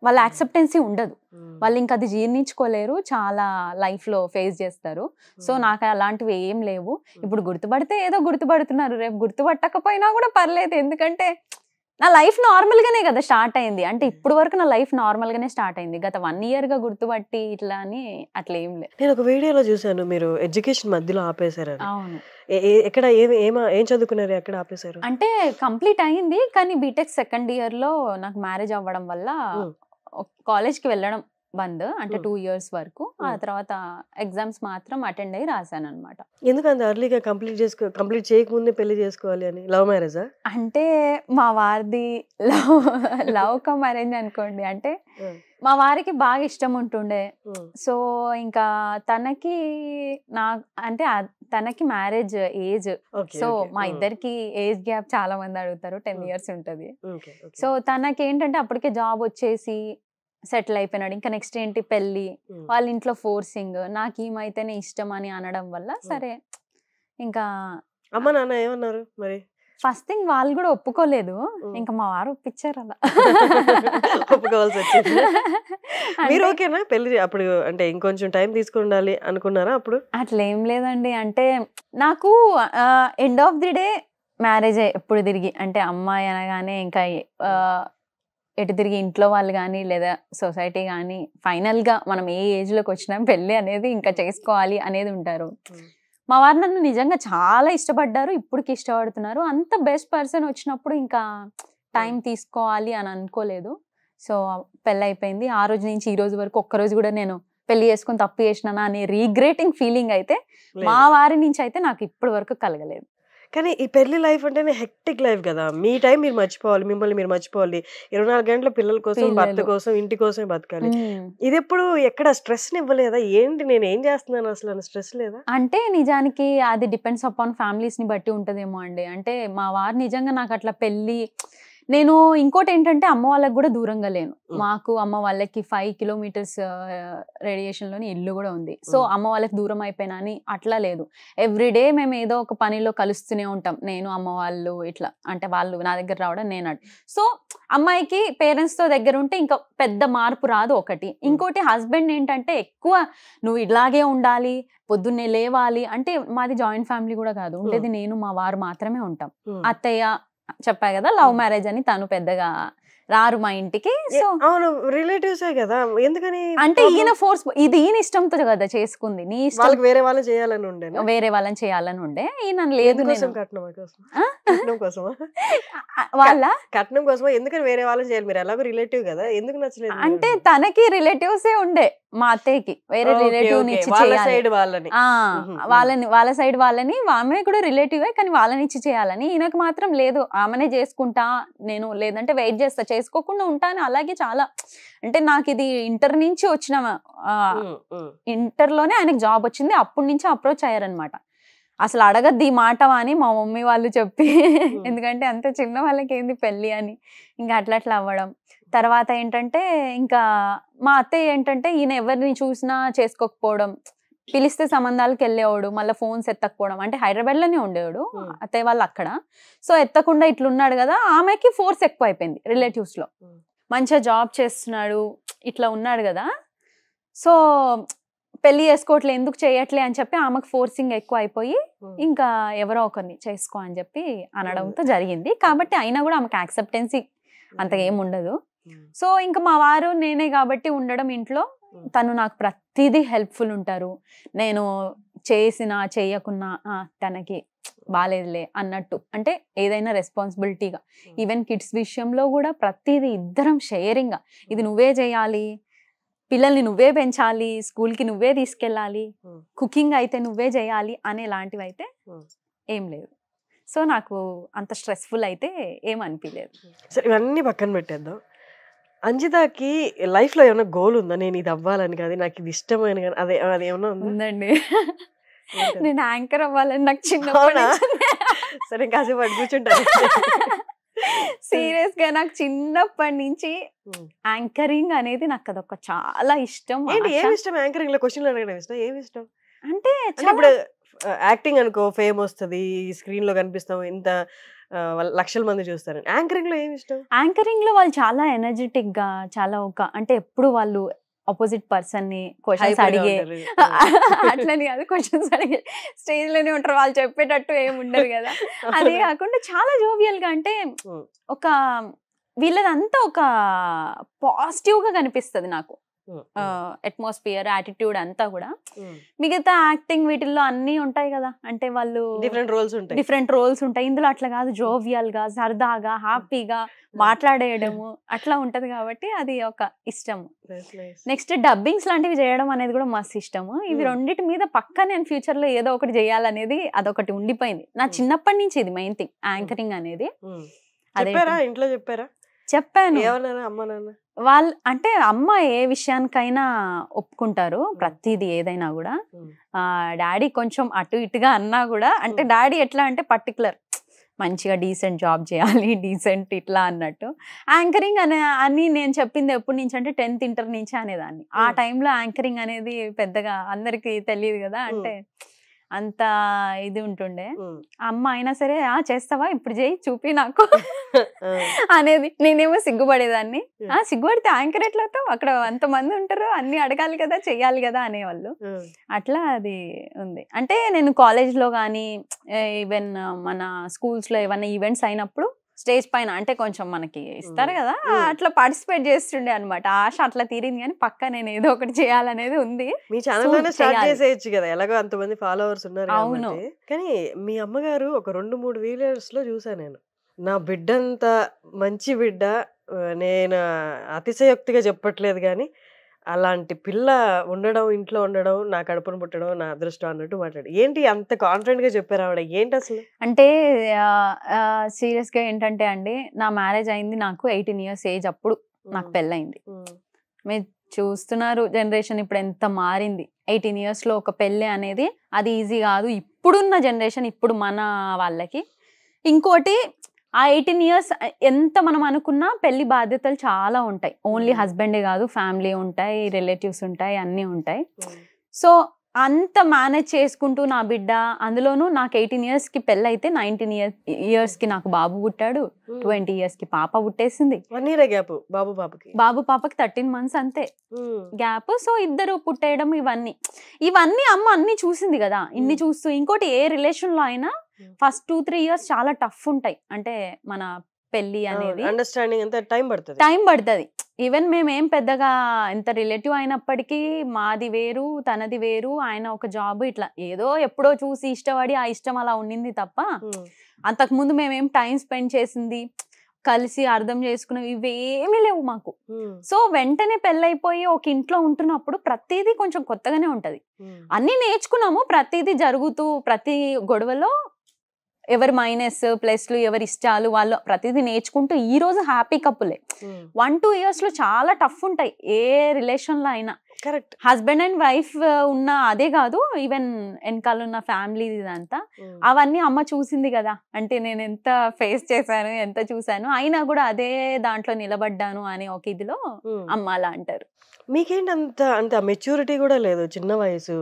Speaker 2: వాళ్ళ యాక్సెప్టెన్సీ ఉండదు. వాళ్ళు ఇంకా అది జీర్ణించుకోలేరు, చాలా లైఫ్ లో ఫేస్ చేస్తారు. సో నాకు అలాంటివి ఏం లేవు. ఇప్పుడు గుర్తుపడితే ఏదో గుర్తుపడుతున్నారు, రేపు గుర్తుపట్టకపోయినా కూడా పర్లేదు. ఎందుకంటే నా లైఫ్ నార్మల్ గానే కదా స్టార్ట్ అయింది. అంటే ఇప్పుడు వరకు నా లైఫ్ నార్మల్ గానే స్టార్ట్ అయింది. గత 1 year గా గుర్తుపట్టి ఇట్లా అని అట్లా ఏం లేదు.
Speaker 3: నేను ఒక వీడియోలో చూసాను మీరు ఎడ్యుకేషన్ మధ్యలో ఆపేశారు.
Speaker 2: అవును.
Speaker 3: ఎక్కడ ఏం చదువుకున్నారు, ఎక్కడ ఆపేశారు?
Speaker 2: అంటే కంప్లీట్ అయింది కానీ బీటెక్ 2nd year లో నాకు మ్యారేజ్ అవ్వడం వల్ల కాలేజ్కి వెళ్ళడం బంద్. అంటే 2 years వరకు. ఆ తర్వాత ఎగ్జామ్స్ మాత్రం అటెండ్ అయ్యి రాశాను అనమాట.
Speaker 3: ఎందుకంత అర్లీగా కంప్లీట్ చేయకముందే పెళ్లి చేసుకోవాలి అని? లవ్ మ్యారేజా? అంటే
Speaker 2: మా వారిది లవ్ కమ్ అరేంజ్ అనుకోండి. అంటే మా వారికి బాగా ఇష్టం ఉంటుండే. సో ఇంకా తనకి మ్యారేజ్ ఏజ్. సో మా ఇద్దరికి ఏజ్ గ్యాప్ చాలా మంది అడుగుతారు. 10 years ఉంటది. సో తనకి ఏంటంటే అప్పటికే జాబ్ వచ్చేసి సెటిల్ అయిపోయినాడు. ఇంకా నెక్స్ట్ ఏంటి పెళ్లి, వాళ్ళ ఇంట్లో ఫోర్సింగ్, నాకు ఈమైతేనే ఇష్టం అని అనడం వల్ల సరే ఇంకా
Speaker 3: అమ్మ నాన్న ఏమన్నారు మరి?
Speaker 2: ఫస్ట్ థింగ్ వాళ్ళు కూడా ఒప్పుకోలేదు. ఇంకా మా వారు ఒప్పించారు అలా.
Speaker 3: ఒప్పుకోవాల్సి వచ్చింది. మీరు ఓకేనా పెళ్లి అప్పుడు? అంటే ఇంకొంచెం టైం తీసుకుండాలి అనుకున్నారా అప్పుడు?
Speaker 2: అట్లా ఏం లేదండి. అంటే నాకు end of the day marriage ఎప్పుడు తిరిగి అంటే అమ్మాయి అనగానే ఇంకా ఎటు తిరిగి ఇంట్లో వాళ్ళు కానీ లేదా సొసైటీ కానీ ఫైనల్గా మనం ఏ ఏజ్లోకి వచ్చినా పెళ్ళి అనేది ఇంకా చేసుకోవాలి అనేది ఉంటారు. మా వారు నన్ను నిజంగా చాలా ఇష్టపడ్డారు, ఇప్పటికి ఇష్టపడుతున్నారు. అంత బెస్ట్ పర్సన్ వచ్చినప్పుడు ఇంకా టైం తీసుకోవాలి అని అనుకోలేదు. సో పెళ్ళి అయిపోయింది. ఆ రోజు నుంచి ఈ రోజు వరకు ఒక్కరోజు కూడా నేను పెళ్లి చేసుకుని తప్పు చేసినానా అనే రీగ్రెటింగ్ ఫీలింగ్ అయితే మా వారి నుంచి అయితే నాకు ఇప్పటి వరకు కలగలేదు.
Speaker 3: కానీ ఈ పెళ్లి లైఫ్ అంటేనే హెక్టిక్ లైఫ్ కదా. మీ టైం మీరు మర్చిపోవాలి, మిమ్మల్ని మీరు మర్చిపోవాలి. 24 గంటల పిల్లల కోసం, భర్త కోసం, ఇంటి కోసమే బతకాలి. ఇది ఎప్పుడు ఎక్కడ స్ట్రెస్ ఇవ్వలేదా? ఏంటి నేను ఏం చేస్తున్నాను అసలు అని స్ట్రెస్ లేదా?
Speaker 2: అంటే నిజానికి అది డిపెండ్స్ అపాన్ ఫ్యామిలీస్ ని బట్టి ఉంటదేమో అండి. అంటే మా వారు నిజంగా నాకు అట్లా పెళ్లి నేను ఇంకోటి ఏంటంటే అమ్మ వాళ్ళకి కూడా దూరంగా లేను. మాకు అమ్మ వాళ్ళకి 5 kilometers రేడియేషన్ లోని ఇల్లు కూడా ఉంది. సో అమ్మ వాళ్ళకి దూరం అయిపోయినా అని అట్లా లేదు. ఎవ్రీడే మేము ఏదో ఒక పనిలో కలుస్తూనే ఉంటాం. నేను అమ్మ వాళ్ళు ఇట్లా అంటే వాళ్ళు నా దగ్గర రావడం నేను సో అమ్మాయికి పేరెంట్స్ తో దగ్గర ఉంటే ఇంకా పెద్ద మార్పు రాదు ఒకటి. ఇంకోటి హస్బెండ్ ఏంటంటే ఎక్కువ నువ్వు ఇలాగే ఉండాలి, పొద్దున్నే లేవాలి. అంటే మాది జాయింట్ ఫ్యామిలీ కూడా కాదు, ఉండేది నేను మా వారు మాత్రమే ఉంటాం. అత్తయ్య చెప్పా కదా లవ్ మ్యారేజ్ అని, తను పెద్దగా రారు మా ఇంటికి. సో
Speaker 3: అవును రిలేటివ్సే కదా, ఎందుకని
Speaker 2: అంటే ఈయన ఫోర్స్, ఇది ఈయన ఇష్టంతో కదా చేసుకుంది. నీ ఇష్టం
Speaker 3: వేరే వాళ్ళని చేయాలని ఉండే,
Speaker 2: వేరే వాళ్ళని చేయాలని ఉండే. ఈయన లేదు వాళ్ళ
Speaker 3: కట్నం కోసమా? ఎందుకని వేరే వాళ్ళని చేయాలి? మీరు ఎలాగో రిలేటివ్ కదా, ఎందుకు నచ్చలేదు?
Speaker 2: అంటే తనకి రిలేటివ్సే ఉండే, మా అత్తయ్యకి వేరే రిలేటివ్
Speaker 3: వాళ్ళ
Speaker 2: సైడ్ వాళ్ళని, ఆమె కూడా రిలేటివే కానీ వాళ్ళని ఇచ్చి చేయాలని. ఈయనకు మాత్రం లేదు, ఆమెనే చేసుకుంటా నేను, లేదంటే వెయిట్ చేస్తా, చేసుకోకుండా ఉంటాను. అలాగే చాలా అంటే నాకు ఇది ఇంటర్ నుంచి వచ్చిన ఇంటర్లోనే ఆయనకు జాబ్ వచ్చింది, అప్పటి నుంచి అప్రోచ్ అయ్యారనమాట. అసలు అడగద్దు ఈ మాట అని మా మమ్మీ వాళ్ళు చెప్పి ఎందుకంటే అంత చిన్న వాళ్ళకి ఏంది పెళ్ళి అని ఇంకా అట్లా అవ్వడం. తర్వాత ఏంటంటే ఇంకా మా అత్తయ్య ఏంటంటే ఈయన ఎవరిని చూసినా చేసుకోకపోవడం, పిలిస్తే సంబంధాలకు వెళ్ళేవాడు, మళ్ళీ ఫోన్స్ ఎత్తకపోవడం. అంటే హైదరాబాద్లోనే ఉండేవాడు అత్తయ్య వాళ్ళు అక్కడ. సో ఎత్తకుండా ఇట్లున్నాడు కదా, ఆమెకి ఫోర్స్ ఎక్కువ అయిపోయింది రిలేటివ్స్లో. మంచిగా జాబ్ చేస్తున్నాడు ఇట్లా ఉన్నాడు కదా, సో పెళ్లి చేసుకోవట్లే, ఎందుకు చేయట్లే అని చెప్పి ఆమెకు ఫోర్సింగ్ ఎక్కువ అయిపోయి ఇంకా ఎవరో ఒకరిని చేసుకో అని చెప్పి అనడంతో జరిగింది. కాబట్టి అయినా కూడా ఆమెకు యాక్సెప్టెన్సీ అంతగా ఏమి ఉండదు. సో ఇంకా మా వారు నేనే కాబట్టి ఉండడం ఇంట్లో, తను నాకు ప్రతిదీ హెల్ప్ఫుల్ ఉంటారు. నేను చేసినా చేయకున్నా తనకి బాలేదులే అన్నట్టు, అంటే ఏదైనా రెస్పాన్సిబిలిటీగా. ఈవెన్ కిడ్స్ విషయంలో కూడా ప్రతిదీ ఇద్దరం షేరింగ్గా, ఇది నువ్వే చేయాలి, పిల్లల్ని నువ్వే పెంచాలి, స్కూల్కి నువ్వే తీసుకెళ్ళాలి, కుకింగ్ అయితే నువ్వే చేయాలి అనేలాంటివి అయితే ఏం లేదు. సో నాకు అంత స్ట్రెస్ఫుల్ అయితే ఏం అనిపించలేదు.
Speaker 3: సరే ఇవన్నీ పక్కన పెట్టేద్దాం. అంజితకి లైఫ్లో ఏమైనా గోల్ ఉందా? నేను ఇది అవ్వాలని కాదు, నాకు ఇది ఇష్టమైన కానీ అది ఏమన్నా
Speaker 2: ఉందండి. నేను యాంకర్ అవ్వాలని నాకు చిన్న
Speaker 3: సరే కాసేపు అటు కూర్చుంటాను.
Speaker 2: సీరియస్ గా నాకు చిన్నప్పటి నుంచి యాంకరింగ్ అనేది నాకు అదొక చాలా ఇష్టం.
Speaker 3: ఏమి ఇష్టం యాంకరింగ్ లో? క్వశ్చన్లు అడగడం ఇష్టం? ఏమి ఇష్టం
Speaker 2: అంటే
Speaker 3: ఇప్పుడు యాక్టింగ్ అనుకో ఫేమ్ వస్తుంది, స్క్రీన్ లో కనిపిస్తాం, ఇంత లక్షల మంది చూస్తారు. యాంకరింగ్ లో ఏమి ఇష్టం?
Speaker 2: యాంకరింగ్ లో వాళ్ళు చాలా ఎనర్జెటిక్ గా, చాలా అంటే ఎప్పుడు వాళ్ళు ఆపోజిట్ పర్సన్ ని క్వశ్చన్స్ అడిగే అట్లని కాదు, క్వశ్చన్స్ అడిగే స్టేజ్ లోనే ఉంటారు, వాళ్ళు చెప్పేటట్టు ఏమి ఉండరు కదా. అదే కాకుండా చాలా జోవియల్ గా, అంటే ఒక వీళ్ళదంతా ఒక పాజిటివ్ గా కనిపిస్తుంది నాకు. అట్మాస్ఫియర్, యాటిట్యూడ్ అంతా కూడా. మిగతా యాక్టింగ్ వీటిల్లో అన్ని ఉంటాయి కదా, అంటే వాళ్ళు డిఫరెంట్ రోల్స్ ఉంటాయి. ఇందులో అట్లా కాదు, జోవియల్ గా, సరదాగా, హ్యాపీగా మాట్లాడేయడము అట్లా ఉంటది. కాబట్టి అది ఒక ఇష్టము. నెక్స్ట్ డబ్బింగ్స్ లాంటివి చేయడం అనేది కూడా మస్తు ఇష్టము. ఇవి రెండింటి మీద పక్క నేను ఫ్యూచర్ లో ఏదో ఒకటి చేయాలనేది అదొకటి ఉండిపోయింది నా చిన్నప్పటి నుంచి. ఇది మెయిన్ థింగ్ యాంకరింగ్ అనేది.
Speaker 3: ఇంట్లో
Speaker 2: చెప్పాను.
Speaker 3: వాళ్ళు
Speaker 2: అంటే అమ్మ ఏ విషయానికైనా ఒప్పుకుంటారు, ప్రతిదీ ఏదైనా కూడా. డాడీ కొంచెం అటు ఇటుగా అన్నా కూడా, అంటే డాడీ ఎట్లా అంటే పర్టికులర్, మంచిగా డీసెంట్ జాబ్ చేయాలి, డీసెంట్ ఇట్లా అన్నట్టు. యాంకరింగ్ అని నేను చెప్పింది ఎప్పటి నుంచి అంటే 10th ఇంటర్ నుంచి అనేదాన్ని. ఆ టైంలో యాంకరింగ్ అనేది పెద్దగా అందరికి తెలియదు కదా, అంటే అంత ఇది ఉంటుండే. అమ్మ అయినా సరే చేస్తావా, ఇప్పుడు చేయి, చూపి నాకు అనేది. నేనేమో సిగ్గుపడేదాన్ని. సిగ్గుపడితే యాంకర్ ఎట్లవుతావు, అక్కడ అంతమంది ఉంటారు, అన్ని అడగాలి కదా, చెయ్యాలి కదా అనేవాళ్ళు. అట్లా అది ఉంది. అంటే నేను కాలేజ్లో కానీ ఈవెన్ మన స్కూల్స్లో ఏమైనా ఈవెంట్స్ అయినప్పుడు స్టేజ్ పైన, అంటే కొంచెం మనకి ఇస్తారు కదా, అట్లా పార్టిసిపేట్ చేస్తుండే అనమాట. ఆశ అట్లా తీరింది, కానీ పక్క నేను ఏదో ఒకటి చేయాలనేది ఉంది.
Speaker 3: మీ ఛానల్లోనే స్టార్ట్ చేసేయచ్చు కదా, ఎలాగో అంతమంది ఫాలోవర్స్ ఉన్నారు. అవును, కానీ మీ అమ్మగారు ఒక 2-3 వీడియోస్ లో చూసాను నేను, నా బిడ్డంత మంచి బిడ్డ, నేను అతిశయోక్తిగా చెప్పట్లేదు కానీ అలాంటి పిల్ల ఉండడం, ఇంట్లో ఉండడం, నా కడుపును పుట్టడం నా అదృష్టం అన్నట్టు మాట్లాడు. ఏంటి అంత కాన్ఫిడెంట్ గా చెప్పారు ఆవిడ? ఏంటి అసలు?
Speaker 2: అంటే సీరియస్ గా ఏంటంటే అండి, నా మ్యారేజ్ అయింది నాకు 18 years ఏజ్, అప్పుడు నాకు పెళ్ళయింది. మీరు చూస్తున్నారు జనరేషన్ ఇప్పుడు ఎంత మారింది. 18 years లో ఒక పెళ్ళి అనేది అది ఈజీ కాదు ఇప్పుడున్న జనరేషన్, ఇప్పుడు మన వాళ్ళకి. ఇంకోటి, ఆ 18 years ఎంత మనం అనుకున్నా పెళ్లి బాధ్యతలు చాలా ఉంటాయి. ఓన్లీ హస్బెండే కాదు, ఫ్యామిలీ ఉంటాయి, రిలేటివ్స్ ఉంటాయి, అన్నీ ఉంటాయి. సో అంత మేనేజ్ చేసుకుంటూ నా బిడ్డ, అందులోనూ నాకు 18 years కి పెళ్ళి అయితే 19 years కి నాకు బాబు పుట్టాడు, 20 years కి పాప పుట్టేసింది.
Speaker 3: 1 year గ్యాప్
Speaker 2: బాబు పాపకి 13 months అంతే గ్యాప్. సో ఇద్దరు పుట్టేయడం, ఇవన్నీ అమ్మ అన్ని చూసింది కదా. ఇన్ని చూస్తూ ఇంకోటి, ఏ రిలేషన్ లో అయినా ఫస్ట్ 2-3 years చాలా టఫ్ ఉంటాయి. అంటే మన పెళ్లి అనేది
Speaker 3: అండర్స్టాండింగ్ అంతా టైం
Speaker 2: పడుతుంది. ఈవెన్ మేమేం పెద్దగా ఎంత రిలేటివ్ అయినప్పటికీ మాది వేరు, తనది వేరు, ఆయన ఒక జాబ్, ఇట్లా ఏదో ఎప్పుడో చూసి ఇష్టపడి ఆ ఇష్టం అలా ఉండింది తప్ప, అంతకుముందు మేమేం టైం స్పెండ్ చేసింది, కలిసి అర్థం చేసుకునేవి ఇవేమీ లేవు మాకు. సో వెంటనే పెళ్ళైపోయి ఒక ఇంట్లో ఉంటున్నప్పుడు ప్రతిదీ కొంచెం కొత్తగానే ఉంటది. అన్ని నేర్చుకున్నాము, ప్రతిదీ జరుగుతూ, ప్రతి గొడవలో ఎవరి మైనస్ ప్లస్లు ఎవరి ఇష్టాలు వాళ్ళు ప్రతిదీ నేర్చుకుంటూ ఈ రోజు హ్యాపీ కప్పులే. 1-2 years లో చాలా టఫ్ ఉంటాయి ఏ రిలేషన్ లో అయినా.
Speaker 3: కరెక్ట్.
Speaker 2: హస్బెండ్ అండ్ వైఫ్ ఉన్న అదే కాదు, ఈవెన్ వెనకాల ఉన్న ఫ్యామిలీ ఇదంతా అవన్నీ అమ్మ చూసింది కదా. అంటే నేను ఎంత ఫేస్ చేశాను, ఎంత చూసాను, అయినా కూడా అదే దాంట్లో నిలబడ్డాను అనే ఒక ఇదిలో అమ్మ అలా అంటారు.
Speaker 3: మీకేంటి అంత మెచ్యూరిటీ కూడా లేదు, చిన్న వయసు.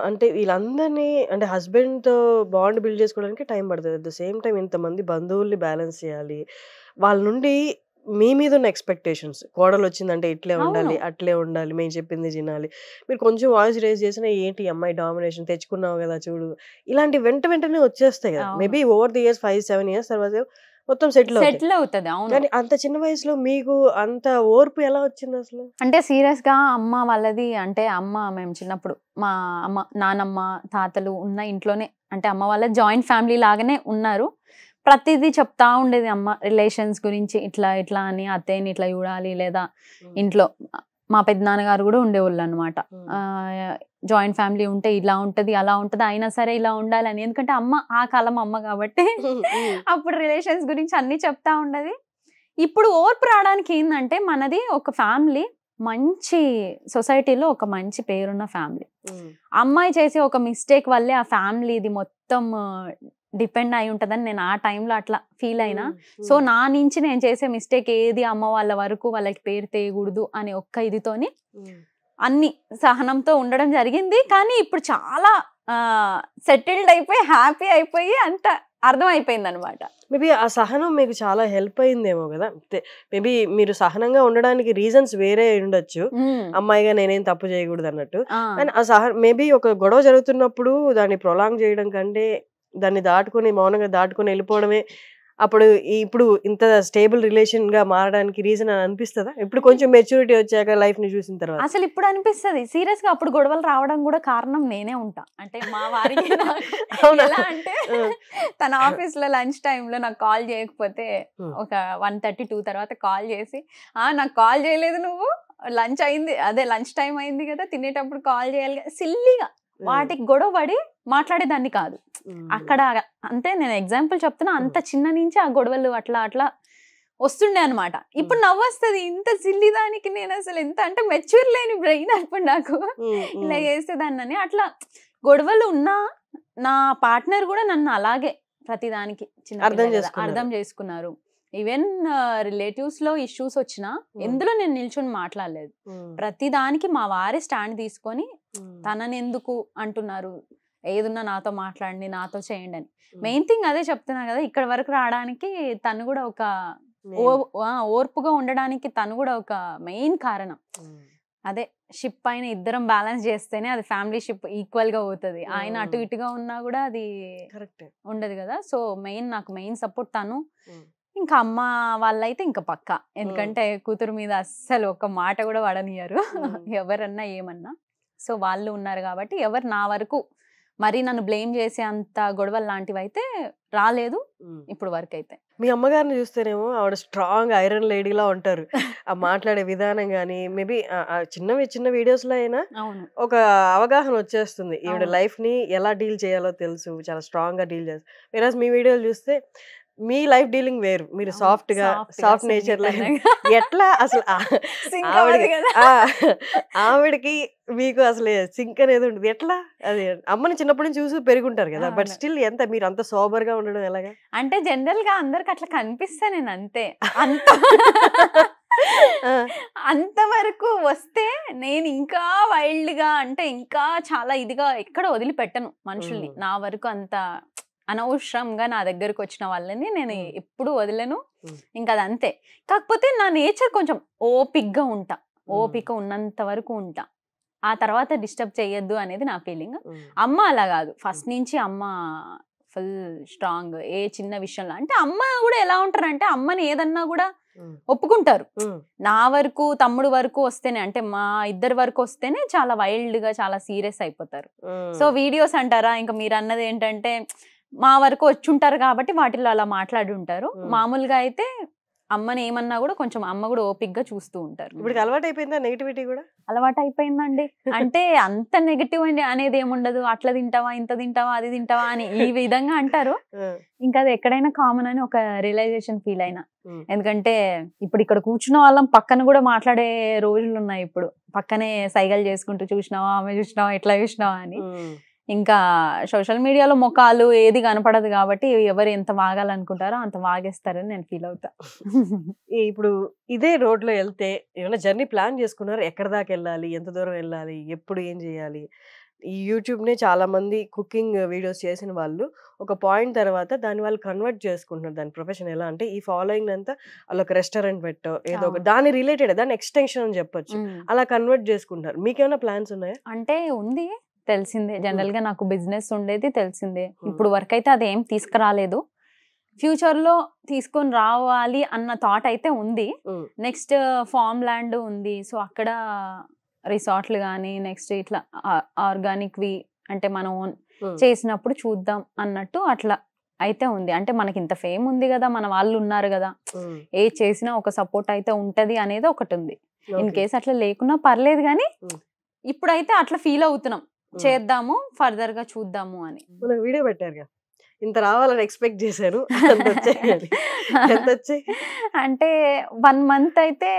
Speaker 3: అంటే వీళ్ళందరినీ అంటే హస్బెండ్తో బాండ్ బిల్డ్ చేసుకోవడానికి టైం పడుతుంది. అట్ ద సేమ్ టైం ఇంతమంది బంధువుల్ని బ్యాలెన్స్ చేయాలి. వాళ్ళ నుండి మీ మీద ఉన్న ఎక్స్పెక్టేషన్స్, కోడలు వచ్చిందంటే ఇట్లే ఉండాలి, అట్లే ఉండాలి, మేము చెప్పింది తినాలి. మీరు కొంచెం వాయిస్ రేజ్ చేసినా ఏంటి అమ్మాయి డామినేషన్ తెచ్చుకున్నావు కదా చూడు, ఇలాంటి వెంటనే వచ్చేస్తాయి కదా. Maybe over the years 5-7 years తర్వాత మొత్తం సెటిల్
Speaker 2: అవుతుంది. అవును.
Speaker 3: కానీ అంత చిన్న వయసులో మీకు అంత ఓర్పు ఎలా వచ్చింది అసలు?
Speaker 2: అంటే సీరియస్ గా అమ్మ వాళ్ళది అంటే మేము చిన్నప్పుడు మా అమ్మ నానమ్మ తాతలు ఉన్న ఇంట్లోనే, అంటే అమ్మ వాళ్ళ జాయింట్ ఫ్యామిలీ లాగానే ఉన్నారు. ప్రతిదీ చెప్తా ఉండేది అమ్మ రిలేషన్స్ గురించి, ఇట్లా ఇట్లా అని, అత్తయ్యని ఇట్లా చూడాలి, లేదా ఇంట్లో మా పెద్దనాన్నగారు కూడా ఉండేవాళ్ళు అనమాట. జాయింట్ ఫ్యామిలీ ఉంటే ఇలా ఉంటది అలా ఉంటది, అయినా సరే ఇలా ఉండాలని. ఎందుకంటే అమ్మ ఆ కాలం అమ్మ కాబట్టి అప్పుడు రిలేషన్స్ గురించి అన్ని చెప్తా ఉండేది. ఇప్పుడు ఓర్పు రావడానికి ఏంటంటే మనది ఒక ఫ్యామిలీ, మంచి సొసైటీలో ఒక మంచి పేరున్న ఫ్యామిలీ. అమ్మాయి చేసే ఒక మిస్టేక్ వల్లే ఆ ఫ్యామిలీ ఇది మొత్తం డిపెండ్ అయి ఉంటదని నేను ఆ టైంలో అట్లా ఫీల్ అయినా. సో నా నుంచి నేను చేసే మిస్టేక్ ఏది అమ్మ వాళ్ళ వరకు వాళ్ళకి పేరు తేయకూడదు అనే ఒక్క ఇదితోని అన్ని సహనంతో ఉండడం జరిగింది. కానీ ఇప్పుడు చాలా సెటిల్డ్ అయిపోయి హ్యాపీ అయిపోయి అంత అర్థం అయిపోయింది అనమాట.
Speaker 3: మేబీ ఆ సహనం మీకు చాలా హెల్ప్ అయిందేమో కదా. మేబీ మీరు సహనంగా ఉండడానికి రీజన్స్ వేరే ఉండొచ్చు, అమ్మాయిగా నేనేం తప్పు చేయకూడదు అన్నట్టు. కానీ ఆ మేబీ ఒక గొడవ జరుగుతున్నప్పుడు దాన్ని ప్రొలాంగ్ చేయడం కంటే దాన్ని దాటుకొని మౌనంగా దాటుకొని వెళ్ళిపోవడమే అప్పుడు ఇప్పుడు ఇంత స్టేబుల్ రిలేషన్ గా మారడానికి రీజన్ అని అనిపిస్తుందా? ఇప్పుడు కొంచెం మెచ్యూరిటీ వచ్చాక లైఫ్ ని చూసిన తర్వాత
Speaker 2: అసలు ఇప్పుడు అనిపిస్తుంది సీరియస్ గా. అప్పుడు గొడవలు రావడం కూడా కారణం నేనే ఉంటా. అంటే మా వారికి ఎలా అంటే తన ఆఫీస్ లో లంచ్ టైమ్ లో నాకు కాల్ చేయకపోతే ఒక 1:30-2 తర్వాత కాల్ చేసి, నాకు కాల్ చేయలేదు నువ్వు, లంచ్ అయింది, అదే లంచ్ టైం అయింది కదా, తినేటప్పుడు కాల్ చేయాలి, సిల్లీగా వాటికి గొడవ పడి మాట్లాడేదాన్ని కాదు అక్కడ. అంతే నేను ఎగ్జాంపుల్ చెప్తున్నా, అంత చిన్న నుంచి ఆ గొడవలు అట్లా అట్లా వస్తుండే అనమాట. ఇప్పుడు నవ్వొస్తుంది, ఇంత సిల్లి దానికి నేను అసలు ఎంత అంటే మెచ్యూర్ లేని బ్రెయిన్ అప్పుడు నాకు ఇలా చేసేదాన్ని. అట్లా గొడవలు ఉన్నా నా పార్ట్నర్ కూడా నన్ను అలాగే ప్రతిదానికి అర్థం చేసుకున్నారు. ఈవెన్ రిలేటివ్స్ లో ఇష్యూస్ వచ్చినా ఎందులో నేను నిల్చొని మాట్లాడలేదు. ప్రతిదానికి మా వారే స్టాండ్ తీసుకొని తనని ఎందుకు అంటున్నారు, ఏదున్నా నాతో మాట్లాడండి, నాతో చేయండి అని. మెయిన్ థింగ్ అదే చెప్తున్నా కదా, ఇక్కడ వరకు రావడానికి తను కూడా ఒక ఓర్పుగా ఉండడానికి తను కూడా ఒక మెయిన్ కారణం. అదే షిప్ పైన ఇద్దరం బ్యాలెన్స్ చేస్తేనే అది ఫ్యామిలీ షిప్ ఈక్వల్ గా అవుతుంది. ఆయన అటు ఇటుగా ఉన్నా కూడా అది ఉండదు కదా. సో నాకు మెయిన్ సపోర్ట్ తను. ఇంకా అమ్మ వాళ్ళైతే ఇంకా పక్కా, ఎందుకంటే కూతురు మీద అస్సలు ఒక మాట కూడా పడనియరు ఎవరన్నా ఏమన్నా. సో వాళ్ళు ఉన్నారు కాబట్టి ఎవరు నా వరకు మరి నన్ను బ్లేమ్ చేసే అంత గొడవలు లాంటివి అయితే రాలేదు ఇప్పుడు వరకు అయితే.
Speaker 3: మీ అమ్మగారిని చూస్తేనేమో ఆవిడ స్ట్రాంగ్ ఐరన్ లేడీలా ఉంటారు. ఆ మాట్లాడే విధానం కానీ మేబీ చిన్న వీడియోస్ లో అయినా ఒక అవగాహన వచ్చేస్తుంది. ఈవిడ లైఫ్ ని ఎలా డీల్ చేయాలో తెలుసు, చాలా స్ట్రాంగ్ గా డీల్ చేస్తారు. వేరే మీ వీడియోలు చూస్తే మీ లైఫ్ డీలింగ్ వేరు, మీరు సాఫ్ట్ నేచర్ ఎట్లా అసలు ఆవిడకి మీకు అసలు సింక్ అనేది ఉంటుంది ఎట్లా? అది అమ్మని చిన్నప్పటి నుంచి చూసి పెరుగుంటారు కదా, బట్ స్టిల్ మీరు అంత సోబర్ గా ఉండడం ఎలాగా?
Speaker 2: అంటే జనరల్ గా అందరికి అట్లా కనిపిస్తా నేను అంతే. అంతవరకు వస్తే నేను ఇంకా వైల్డ్ గా అంటే ఇంకా చాలా ఇదిగా ఎక్కడ వదిలిపెట్టను మనుషుల్ని. నా వరకు అంత అనవసరంగా నా దగ్గరకు వచ్చిన వాళ్ళని నేను ఎప్పుడు వదిలేను. ఇంకా అది అంతే. కాకపోతే నా నేచర్ కొంచెం ఓపిక్గా ఉంటా, ఓపిక ఉన్నంత వరకు ఉంటా. ఆ తర్వాత డిస్టర్బ్ చెయ్యొద్దు అనేది నా ఫీలింగ్. అమ్మ అలా కాదు, ఫస్ట్ నుంచి అమ్మ ఫుల్ స్ట్రాంగ్. ఏ చిన్న విషయంలో అంటే అమ్మ కూడా ఎలా ఉంటారంటే అమ్మని ఏదన్నా కూడా ఒప్పుకుంటారు. నా వరకు తమ్ముడు వరకు వస్తేనే, అంటే మా ఇద్దరు వరకు వస్తేనే చాలా వైల్డ్ గా చాలా సీరియస్ అయిపోతారు. సో వీడియోస్ అంటారా, ఇంకా మీరు అన్నది ఏంటంటే మా వరకు వచ్చి ఉంటారు కాబట్టి వాటిల్లో అలా మాట్లాడి ఉంటారు. మామూలుగా అయితే అమ్మని ఏమన్నా కూడా కొంచెం అమ్మ కూడా ఓపిక్గా చూస్తూ ఉంటారు.
Speaker 3: ఇప్పుడు అలవాటు అయిపోయిందా నెగిటివిటీ కూడా?
Speaker 2: అలవాటు అయిపోయిందండి. అంటే అంత నెగిటివ్ అనేది ఏముండదు. అట్లా తింటావా, ఇంత తింటావా, అది తింటావా అని ఈ విధంగా అంటారు. ఇంకా అది ఎక్కడైనా కామన్ అని ఒక రియలైజేషన్ ఫీల్ అయినా. ఎందుకంటే ఇప్పుడు ఇక్కడ కూర్చున్న వాళ్ళం పక్కన కూడా మాట్లాడే రోజులు ఉన్నాయి. ఇప్పుడు పక్కనే సైగలు చేసుకుంటూ చూసినావా, ఆమె చూసినావా, ఎట్లా చూసినావా అని. ఇంకా సోషల్ మీడియాలో ముఖాలు ఏది కనపడదు కాబట్టి ఎవరు ఎంత వాగాలనుకుంటారో అంత వాగేస్తారని నేను ఫీల్ అవుతా.
Speaker 3: ఇప్పుడు ఇదే రోడ్లో వెళ్తే ఏమైనా జర్నీ ప్లాన్ చేసుకున్నారు? ఎక్కడ దాకా వెళ్ళాలి, ఎంత దూరం వెళ్ళాలి, ఎప్పుడు ఏం చేయాలి? ఈ యూట్యూబ్నే చాలా మంది కుకింగ్ వీడియోస్ చేసిన వాళ్ళు ఒక పాయింట్ తర్వాత దాన్ని వాళ్ళు కన్వర్ట్ చేసుకుంటున్నారు. దాని ప్రొఫెషన్ ఎలా అంటే ఈ ఫాలోయింగ్ అంతా వాళ్ళు ఒక రెస్టారెంట్ పెట్టో ఏదో ఒక దాని రిలేటెడ్ దాని ఎక్స్టెన్షన్ అని చెప్పొచ్చు, అలా కన్వర్ట్ చేసుకుంటారు. మీకేమైనా ప్లాన్స్ ఉన్నాయా?
Speaker 2: అంటే ఉంది, తెలిసిందే. జనరల్ గా నాకు బిజినెస్ ఉండేది తెలిసిందే. ఇప్పుడు వరకు అయితే అది ఏం తీసుకురాలేదు. ఫ్యూచర్ లో తీసుకొని రావాలి అన్న థాట్ అయితే ఉంది. నెక్స్ట్ ఫార్మ్ ల్యాండ్ ఉంది. సో అక్కడ రిసార్ట్లు కానీ నెక్స్ట్ ఇట్లా ఆర్గానిక్ వి అంటే మనం చేసినప్పుడు చూద్దాం అన్నట్టు అట్లా అయితే ఉంది. అంటే మనకి ఇంత ఫేమ్ ఉంది కదా, మన వాళ్ళు ఉన్నారు కదా, ఏ చేసినా ఒక సపోర్ట్ అయితే ఉంటది అనేది ఒకటి ఉంది. ఇన్ కేస్ అట్లా లేకున్నా పర్లేదు కానీ ఇప్పుడైతే అట్లా ఫీల్ అవుతున్నాం, చేద్దాము ఫర్దర్ గా చూద్దాము అని.
Speaker 3: వీడియో పెట్టారు ఇంత రావాలని ఎక్స్పెక్ట్ చేశాను,
Speaker 2: అంటే 1 month అయితే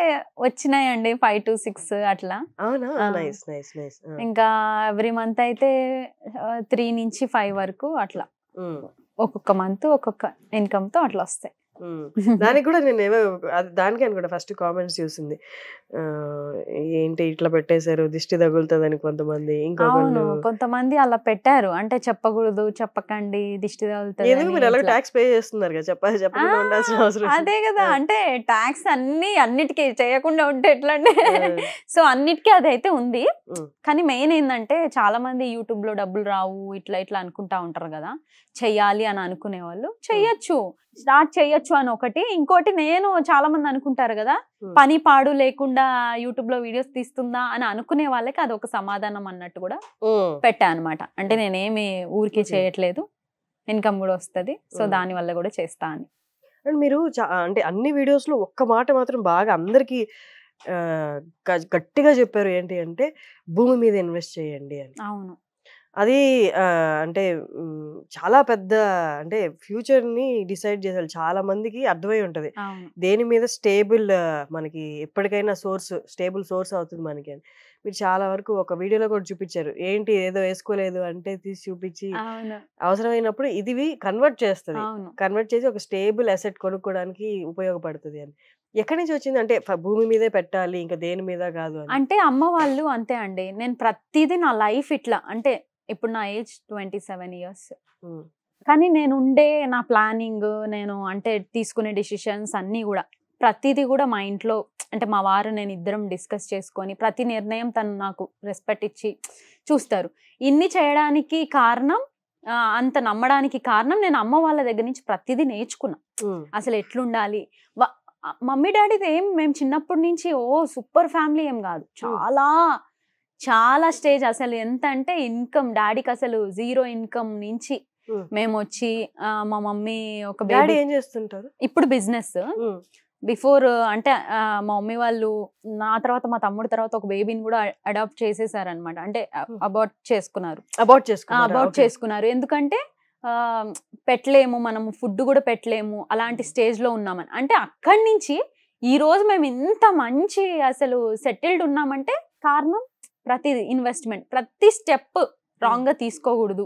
Speaker 2: వచ్చినాయండి, 5 to 6 అట్లా. ఇంకా ఎవ్రీ మంత్ అయితే 3 నుంచి 5 వరకు అట్లా ఒక్కొక్క మంత్ ఒక్కొక్క ఇన్కమ్ తో అట్లా వస్తాయి.
Speaker 3: దానికి కూడా నేను దానికి అనుకుంటా ఫస్ట్ కామెంట్స్ చూసింది, ఏంటి ఇట్లా పెట్టేశారు, దిష్టి తగులుతుందని కొంతమంది. ఇంకా
Speaker 2: కొంతమంది అలా పెట్టారు, అంటే చెప్పకూడదు, చెప్పకండి, దిష్టి తగులుతుంది.
Speaker 3: ట్యాక్స్ పే చేస్తున్నారు కదా, చెప్పకుండా ఉండాల్సిన అవసరం.
Speaker 2: అదే కదా, అంటే ట్యాక్స్ అన్నిటికీ చేయకుండా ఉంటే ఎట్లా అంటే సో అన్నిటికీ అదైతే ఉంది. కానీ మెయిన్ ఏంటంటే చాలా మంది యూట్యూబ్ లో డబ్బులు రావు ఇట్లా ఇట్లా అనుకుంటా ఉంటారు కదా, చెయ్యాలి అని అనుకునే వాళ్ళు చెయ్యొచ్చు, స్టార్ట్ చెయ్యొచ్చు అని ఒకటి. ఇంకోటి నేను చాలా మంది అనుకుంటారు కదా, పని పాడు లేకుండా యూట్యూబ్ లో వీడియోస్ తీస్తుందా అని అనుకునే వాళ్ళకి అది ఒక సమాధానం అన్నట్టు కూడా పెట్టా అనమాట. అంటే నేనేమి ఊరికే చేయట్లేదు, ఇన్కమ్ కూడా వస్తుంది, సో దాని వల్ల కూడా చేస్తా అని.
Speaker 3: అండ్ మీరు అంటే అన్ని వీడియోస్ లో ఒక్క మాట మాత్రం బాగా అందరికి గట్టిగా చెప్పారు, ఏంటి అంటే భూమి మీద ఇన్వెస్ట్ చేయండి అని.
Speaker 2: అవును,
Speaker 3: అది అంటే చాలా పెద్ద అంటే ఫ్యూచర్ ని డిసైడ్ చేసారు. చాలా మందికి అర్థమై ఉంటది దేని మీద స్టేబుల్ మనకి ఎప్పటికైనా స్టేబుల్ సోర్స్ అవుతుంది మనకి అని. మీరు చాలా వరకు ఒక వీడియోలో కూడా చూపించారు, ఏంటి ఏదో వేసుకోలేదు అంటే తీసి చూపించి అవసరమైనప్పుడు ఇది కన్వర్ట్ చేస్తుంది, కన్వర్ట్ చేసి ఒక స్టేబుల్ అసెట్ కొనుక్కోవడానికి ఉపయోగపడుతుంది అని. ఎక్కడి నుంచి వచ్చింది? అంటే భూమి మీదే పెట్టాలి, ఇంకా దేని మీద కాదు
Speaker 2: అంటే అమ్మ వాళ్ళు అంతే అండి. నేను ప్రతిదీ నా లైఫ్ ఇట్లా, అంటే ఇప్పుడు నా ఏజ్ 27 years, కానీ నేను ఉండే నా ప్లానింగ్, నేను అంటే తీసుకునే డిసిషన్స్ అన్నీ కూడా ప్రతిదీ కూడా మా ఇంట్లో అంటే మా వారు నేను ఇద్దరం డిస్కస్ చేసుకొని ప్రతి నిర్ణయం తను నాకు రెస్పెక్ట్ ఇచ్చి చూస్తారు. ఇన్ని చేయడానికి కారణం, అంత నమ్మడానికి కారణం నేను అమ్మ వాళ్ళ దగ్గర నుంచి ప్రతిదీ నేర్చుకున్నా. అసలు ఎట్లుండాలి, మమ్మీ డాడీది ఏం మేము చిన్నప్పటి నుంచి సూపర్ ఫ్యామిలీ ఏం కాదు, చాలా స్టేజ్. అసలు ఎంత అంటే ఇన్కమ్ డాడీకి అసలు 0 ఇన్కమ్ నుంచి మేము వచ్చి, మా మమ్మీ ఒక
Speaker 3: బేబీ ఏం చేస్తుంటారు
Speaker 2: ఇప్పుడు బిజినెస్. బిఫోర్ అంటే మా మమ్మీ వాళ్ళు నా తర్వాత మా తమ్ముడు తర్వాత ఒక బేబీని కూడా అడాప్ట్ చేసేసారనమాట. అంటే అబార్ట్ చేసుకున్నారు. ఎందుకంటే పెట్టలేము, మనము ఫుడ్ కూడా పెట్టలేము, అలాంటి స్టేజ్ లో ఉన్నామని. అంటే అక్కడి నుంచి ఈ రోజు మేము ఇంత మంచి అసలు సెటిల్డ్ ఉన్నామంటే కారణం ప్రతి ఇన్వెస్ట్మెంట్, ప్రతి స్టెప్ రాంగ్ గా తీసుకోకూడదు.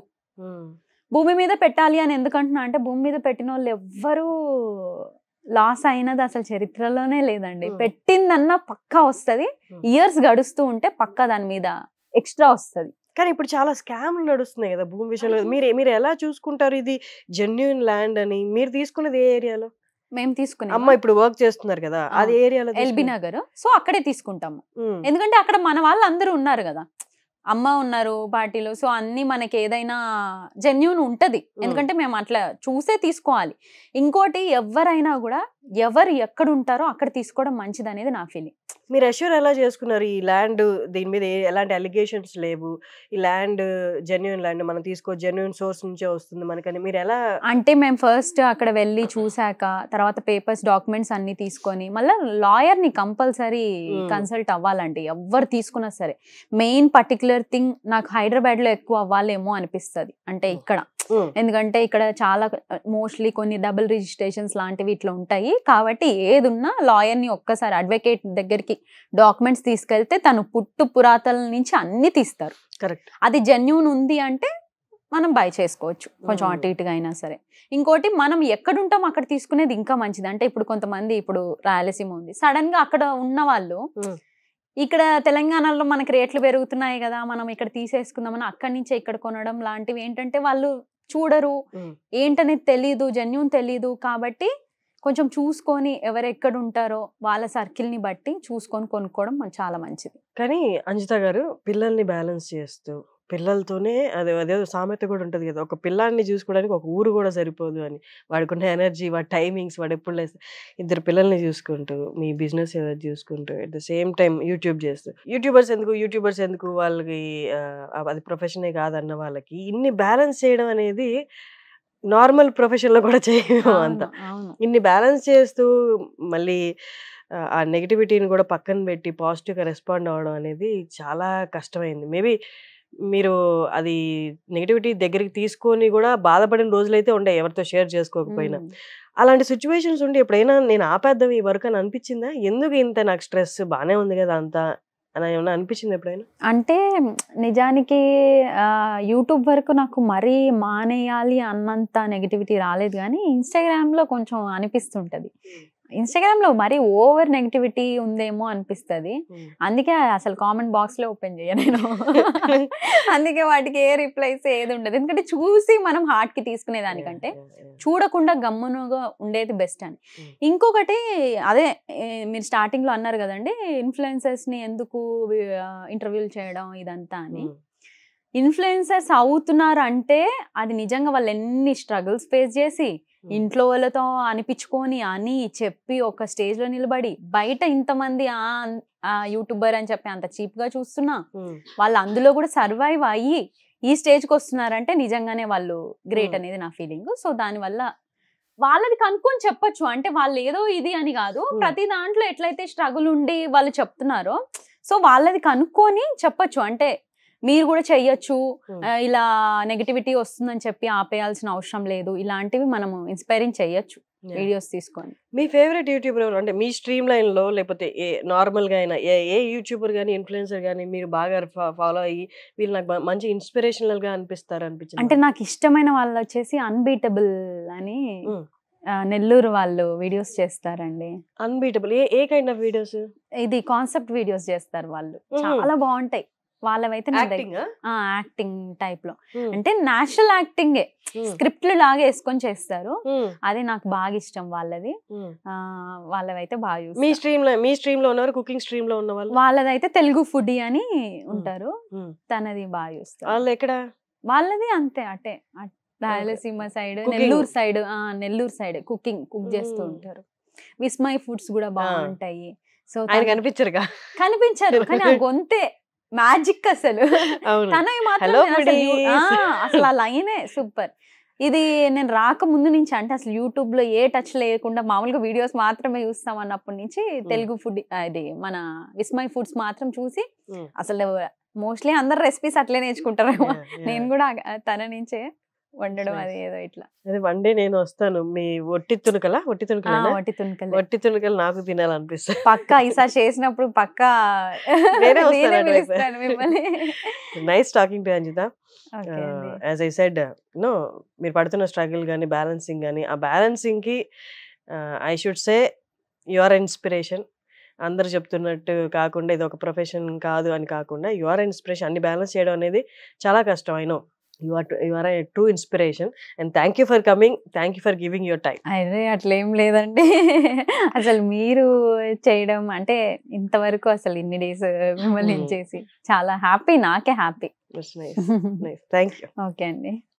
Speaker 2: భూమి మీద పెట్టాలి అని ఎందుకంటున్నా అంటే భూమి మీద పెట్టిన వాళ్ళు ఎవ్వరూ లాస్ అయినది అసలు చరిత్రలోనే లేదండి. పెట్టిందన్నా పక్కా వస్తుంది, ఇయర్స్ గడుస్తూ ఉంటే పక్కా దాని మీద ఎక్స్ట్రా వస్తుంది.
Speaker 3: కానీ ఇప్పుడు చాలా స్కామ్లు నడుస్తున్నాయి కదా భూమి విషయంలో. మీరు ఎలా చూసుకుంటారు ఇది జెన్యూన్ ల్యాండ్ అని? మీరు తీసుకున్నది ఏ ఏరియాలో?
Speaker 2: మేము తీసుకున్నాం,
Speaker 3: అమ్మ ఇప్పుడు వర్క్ చేస్తున్నారు కదా, అది ఏరియాలో
Speaker 2: ఎల్బీ నగర్. సో అక్కడే తీసుకుంటాము, ఎందుకంటే అక్కడ మన వాళ్ళు అందరూ ఉన్నారు కదా, అమ్మ ఉన్నారు పార్టీలో. సో అన్ని మనకి ఏదైనా జెన్యూన్ ఉంటది, ఎందుకంటే మేము అట్లా చూసే తీసుకోవాలి. ఇంకోటి ఎవరైనా కూడా ఎవరు ఎక్కడ ఉంటారో అక్కడ తీసుకోవడం మంచిది అనేది నా ఫీలింగ్.
Speaker 3: మీరు అష్యూర్ ఎలా చేసుకున్నారు ఈ ల్యాండ్ దీని మీద ఎలాంటి అలిగేషన్స్ లేవు, ఈ ల్యాండ్ జెన్యున్ ల్యాండ్ మనం జెన్యున్ సోర్స్ నుంచే వస్తుంది మనకని మీరు ఎలా?
Speaker 2: అంటే మేము ఫస్ట్ అక్కడ వెళ్ళి చూసాక తర్వాత పేపర్స్ డాక్యుమెంట్స్ అన్ని తీసుకొని మళ్ళీ లాయర్ని కంపల్సరీ కన్సల్ట్ అవ్వాలండి ఎవరు తీసుకున్నా సరే. మెయిన్ పర్టికులర్ థింగ్ నాకు హైదరాబాద్లో ఎక్కువ అవ్వాలేమో అనిపిస్తుంది, అంటే ఇక్కడ ఎందుకంటే ఇక్కడ చాలా మోస్ట్లీ కొన్ని డబుల్ రిజిస్ట్రేషన్స్ లాంటివి ఇట్లా ఉంటాయి కాబట్టి ఏది ఉన్నా లాయర్ని ఒక్కసారి అడ్వకేట్ దగ్గరికి డాక్యుమెంట్స్ తీసుకెళ్తే తను పురాతల నుంచి అన్ని తీస్తారు.
Speaker 3: కరెక్ట్.
Speaker 2: అది జెన్యూన్ ఉంది అంటే మనం బై చేసుకోవచ్చు కొంచెం అటు ఇటుగా అయినా సరే. ఇంకోటి మనం ఎక్కడుంటాం అక్కడ తీసుకునేది ఇంకా మంచిది. అంటే ఇప్పుడు కొంతమంది ఇప్పుడు రాయలసీమ ఉంది, సడన్ గా అక్కడ ఉన్న వాళ్ళు ఇక్కడ తెలంగాణలో మనకి రేట్లు పెరుగుతున్నాయి కదా మనం ఇక్కడ తీసేసుకుందామని అక్కడి నుంచే ఇక్కడ కొనడం లాంటివి ఏంటంటే వాళ్ళు చూడరు, ఏంటనేది తెలీదు, జెన్యూన్ తెలీదు. కాబట్టి కొంచెం చూసుకొని ఎవరెక్కడ ఉంటారో వాళ్ళ సర్కిల్ని బట్టి చూసుకొని కొనుక్కోవడం చాలా మంచిది.
Speaker 3: కానీ అంజిత గారు పిల్లల్ని బ్యాలెన్స్ చేస్తూ పిల్లలతోనే అదేదో సామెత కూడా ఉంటుంది కదా, ఒక పిల్లాన్ని చూసుకోవడానికి ఒక ఊరు కూడా సరిపోదు అని. వాడికున్న ఎనర్జీ, వాడి టైమింగ్స్, వాడు ఎప్పుడు లేస్తే ఇద్దరు పిల్లల్ని చూసుకుంటూ మీ బిజినెస్ ఏదో చూసుకుంటూ at the same time YouTube చేస్తూ యూట్యూబర్స్ ఎందుకు వాళ్ళకి అది ప్రొఫెషనే కాదన్న వాళ్ళకి ఇన్ని బ్యాలెన్స్ చేయడం అనేది నార్మల్ ప్రొఫెషన్ లో కూడా చేయము అంతా. ఇన్ని బ్యాలెన్స్ చేస్తూ మళ్ళీ ఆ నెగిటివిటీని కూడా పక్కన పెట్టి పాజిటివ్గా రెస్పాండ్ అవ్వడం అనేది చాలా కష్టమైంది. మేబీ మీరు అది నెగిటివిటీ దగ్గరికి తీసుకొని కూడా బాధపడిన రోజులైతే ఉండే ఎవరితో షేర్ చేసుకోకపోయినా. అలాంటి సిచ్యువేషన్స్ ఉండి ఎప్పుడైనా నేను ఆపేద్దాం ఈ వర్క్ అని అనిపించిందా? ఎందుకు ఇంత నాకు స్ట్రెస్ బాగానే ఉంది కదా అంతా అని ఏమన్నా అనిపించింది ఎప్పుడైనా?
Speaker 2: అంటే నిజానికి యూట్యూబ్ వరకు నాకు మరీ మానేయాలి అన్నంత నెగిటివిటీ రాలేదు, కానీ ఇన్స్టాగ్రామ్లో కొంచెం అనిపిస్తుంటది. ఇన్స్టాగ్రామ్లో మరీ ఓవర్ నెగిటివిటీ ఉందేమో అనిపిస్తుంది. అందుకే అసలు కామెంట్ బాక్స్లో ఓపెన్ చేయ నేను. అందుకే వాటికి ఏ రిప్లైస్ ఏది ఉండదు, ఎందుకంటే చూసి మనం హార్ట్కి తీసుకునే దానికంటే చూడకుండా గమ్మునుగా ఉండేది బెస్ట్ అని. ఇంకొకటి అదే మీరు స్టార్టింగ్లో అన్నారు కదండి ఇన్ఫ్లుయెన్సర్స్ని ఎందుకు ఇంటర్వ్యూలు చేయడం ఇదంతా అని. ఇన్ఫ్లుయెన్సర్స్ అవుతున్నారు అంటే అది నిజంగా వాళ్ళు ఎన్ని స్ట్రగుల్స్ ఫేస్ చేసి ఇంట్లో వాళ్ళతో అనిపించుకొని అని చెప్పి ఒక స్టేజ్ లో నిలబడి బయట ఇంతమంది యూట్యూబర్ అని చెప్పి అంత చీప్ గా చూస్తున్నా వాళ్ళు అందులో కూడా సర్వైవ్ అయ్యి ఈ స్టేజ్కి వస్తున్నారంటే నిజంగానే వాళ్ళు గ్రేట్ అనేది నా ఫీలింగ్. సో దానివల్ల వాళ్ళది కనుక్కొని చెప్పొచ్చు, అంటే వాళ్ళు ఏదో ఇది అని కాదు, ప్రతి దాంట్లో ఎట్లయితే స్ట్రగుల్ ఉండి వాళ్ళు చెప్తున్నారో సో వాళ్ళది కనుక్కొని చెప్పొచ్చు. అంటే మీరు కూడా చెయ్యొచ్చు, ఇలా నెగిటివిటీ వస్తుందని చెప్పి ఆపేయాల్సిన అవసరం లేదు, ఇలాంటివి మనము ఇన్స్పైరింగ్ చెయ్యొచ్చు వీడియోస్ తీసుకొని.
Speaker 3: మీ ఫేవరెట్ యూట్యూబర్ ఎవరు? అంటే మీ స్ట్రీమ్ లైన్ లో లేకపోతే నార్మల్ గా అయినా ఏ యూట్యూబర్ గానీ ఇన్ఫ్లుయెన్సర్ గానీ మీరు బాగా ఫాలో అయ్యి వీళ్ళు నాకు మంచి ఇన్స్పిరేషనల్ గా అనిపిస్తుంది?
Speaker 2: అంటే నాకు ఇష్టమైన వాళ్ళు వచ్చేసి అన్బీటబుల్ అని నెల్లూరు వాళ్ళు వీడియోస్ చేస్తారండి.
Speaker 3: Unbeatable A kind of videos?
Speaker 2: ఇది కాన్సెప్ట్ వీడియోస్ చేస్తారు వాళ్ళు, చాలా బాగుంటాయి వాళ్ళవైతే. యాక్టింగ్ టైప్ లో అంటే నేచురల్ యాక్టింగే, స్క్రిప్ట్లు లాగా వేసుకొని చేస్తారు, అది నాకు బాగా ఇష్టం వాళ్ళది. వాళ్ళవైతే బాగా చూస్తారు.
Speaker 3: మీ స్ట్రీమ్ లో ఉన్నారు, కుకింగ్ స్ట్రీమ్ లో ఉన్న వాళ్ళు?
Speaker 2: వాళ్ళదైతే తెలుగు ఫుడీ అని ఉంటారు, తనది బాగా చూస్తారు.
Speaker 3: వాళ్ళు ఎక్కడ?
Speaker 2: వాళ్ళది అంతే అటే Rayalaseema side, Nellore side cook చేస్తూ ఉంటారు. విస్మయ్ ఫుడ్స్ కూడా బాగుంటాయి. సో కనిపించరు కానీ ఆ గొంతే మ్యాజిక్ అసలు. తనవి మాత్రం అసలు ఆ లైనే సూపర్. ఇది నేను రాక ముందు నుంచి, అంటే అసలు యూట్యూబ్ లో ఏ టచ్ లేకుండా మామూలుగా వీడియోస్ మాత్రమే చూస్తాం అన్నప్పటి నుంచి తెలుగు ఫుడ్ ఇది మన విస్మయ్ ఫుడ్స్ మాత్రం చూసి అసలు మోస్ట్లీ అందరు రెసిపీస్ అట్లే నేర్చుకుంటారేమో, నేను కూడా తన నుంచే వండడం అది ఏదో ఇట్లా.
Speaker 3: అదే వన్ డే నేను వస్తాను మీ ఒట్టి తుణుకలు నాకు తినాలనిపిస్తుంది.
Speaker 2: పక్కా ఈసారి చేసినప్పుడు పక్కా మిమ్మల్ని.
Speaker 3: Nice talking to Anjitha. As I said మీరు పడుతున్న స్ట్రగుల్ కానీ బ్యాలెన్సింగ్ కానీ, ఆ బ్యాలెన్సింగ్ కి I should say you are inspiration. అందరు చెప్తున్నట్టు కాకుండా ఇది ఒక ప్రొఫెషన్ కాదు అని కాకుండా యు ఆర్ ఇన్స్పిరేషన్. అన్ని బ్యాలెన్స్ చేయడం అనేది చాలా కష్టం. I know you are a true inspiration and thank you for coming, thank you for giving your time.
Speaker 2: అదే అట్లేం లేదండి, అసలు మీరు చేయడం అంటే ఇంతవరకు అసలు ఇన్ని డేస్ మిమ్మల్ని చేసి చాలా హ్యాపీ, నాకే happy.
Speaker 3: Nice. Thank you.
Speaker 2: Okay అండి.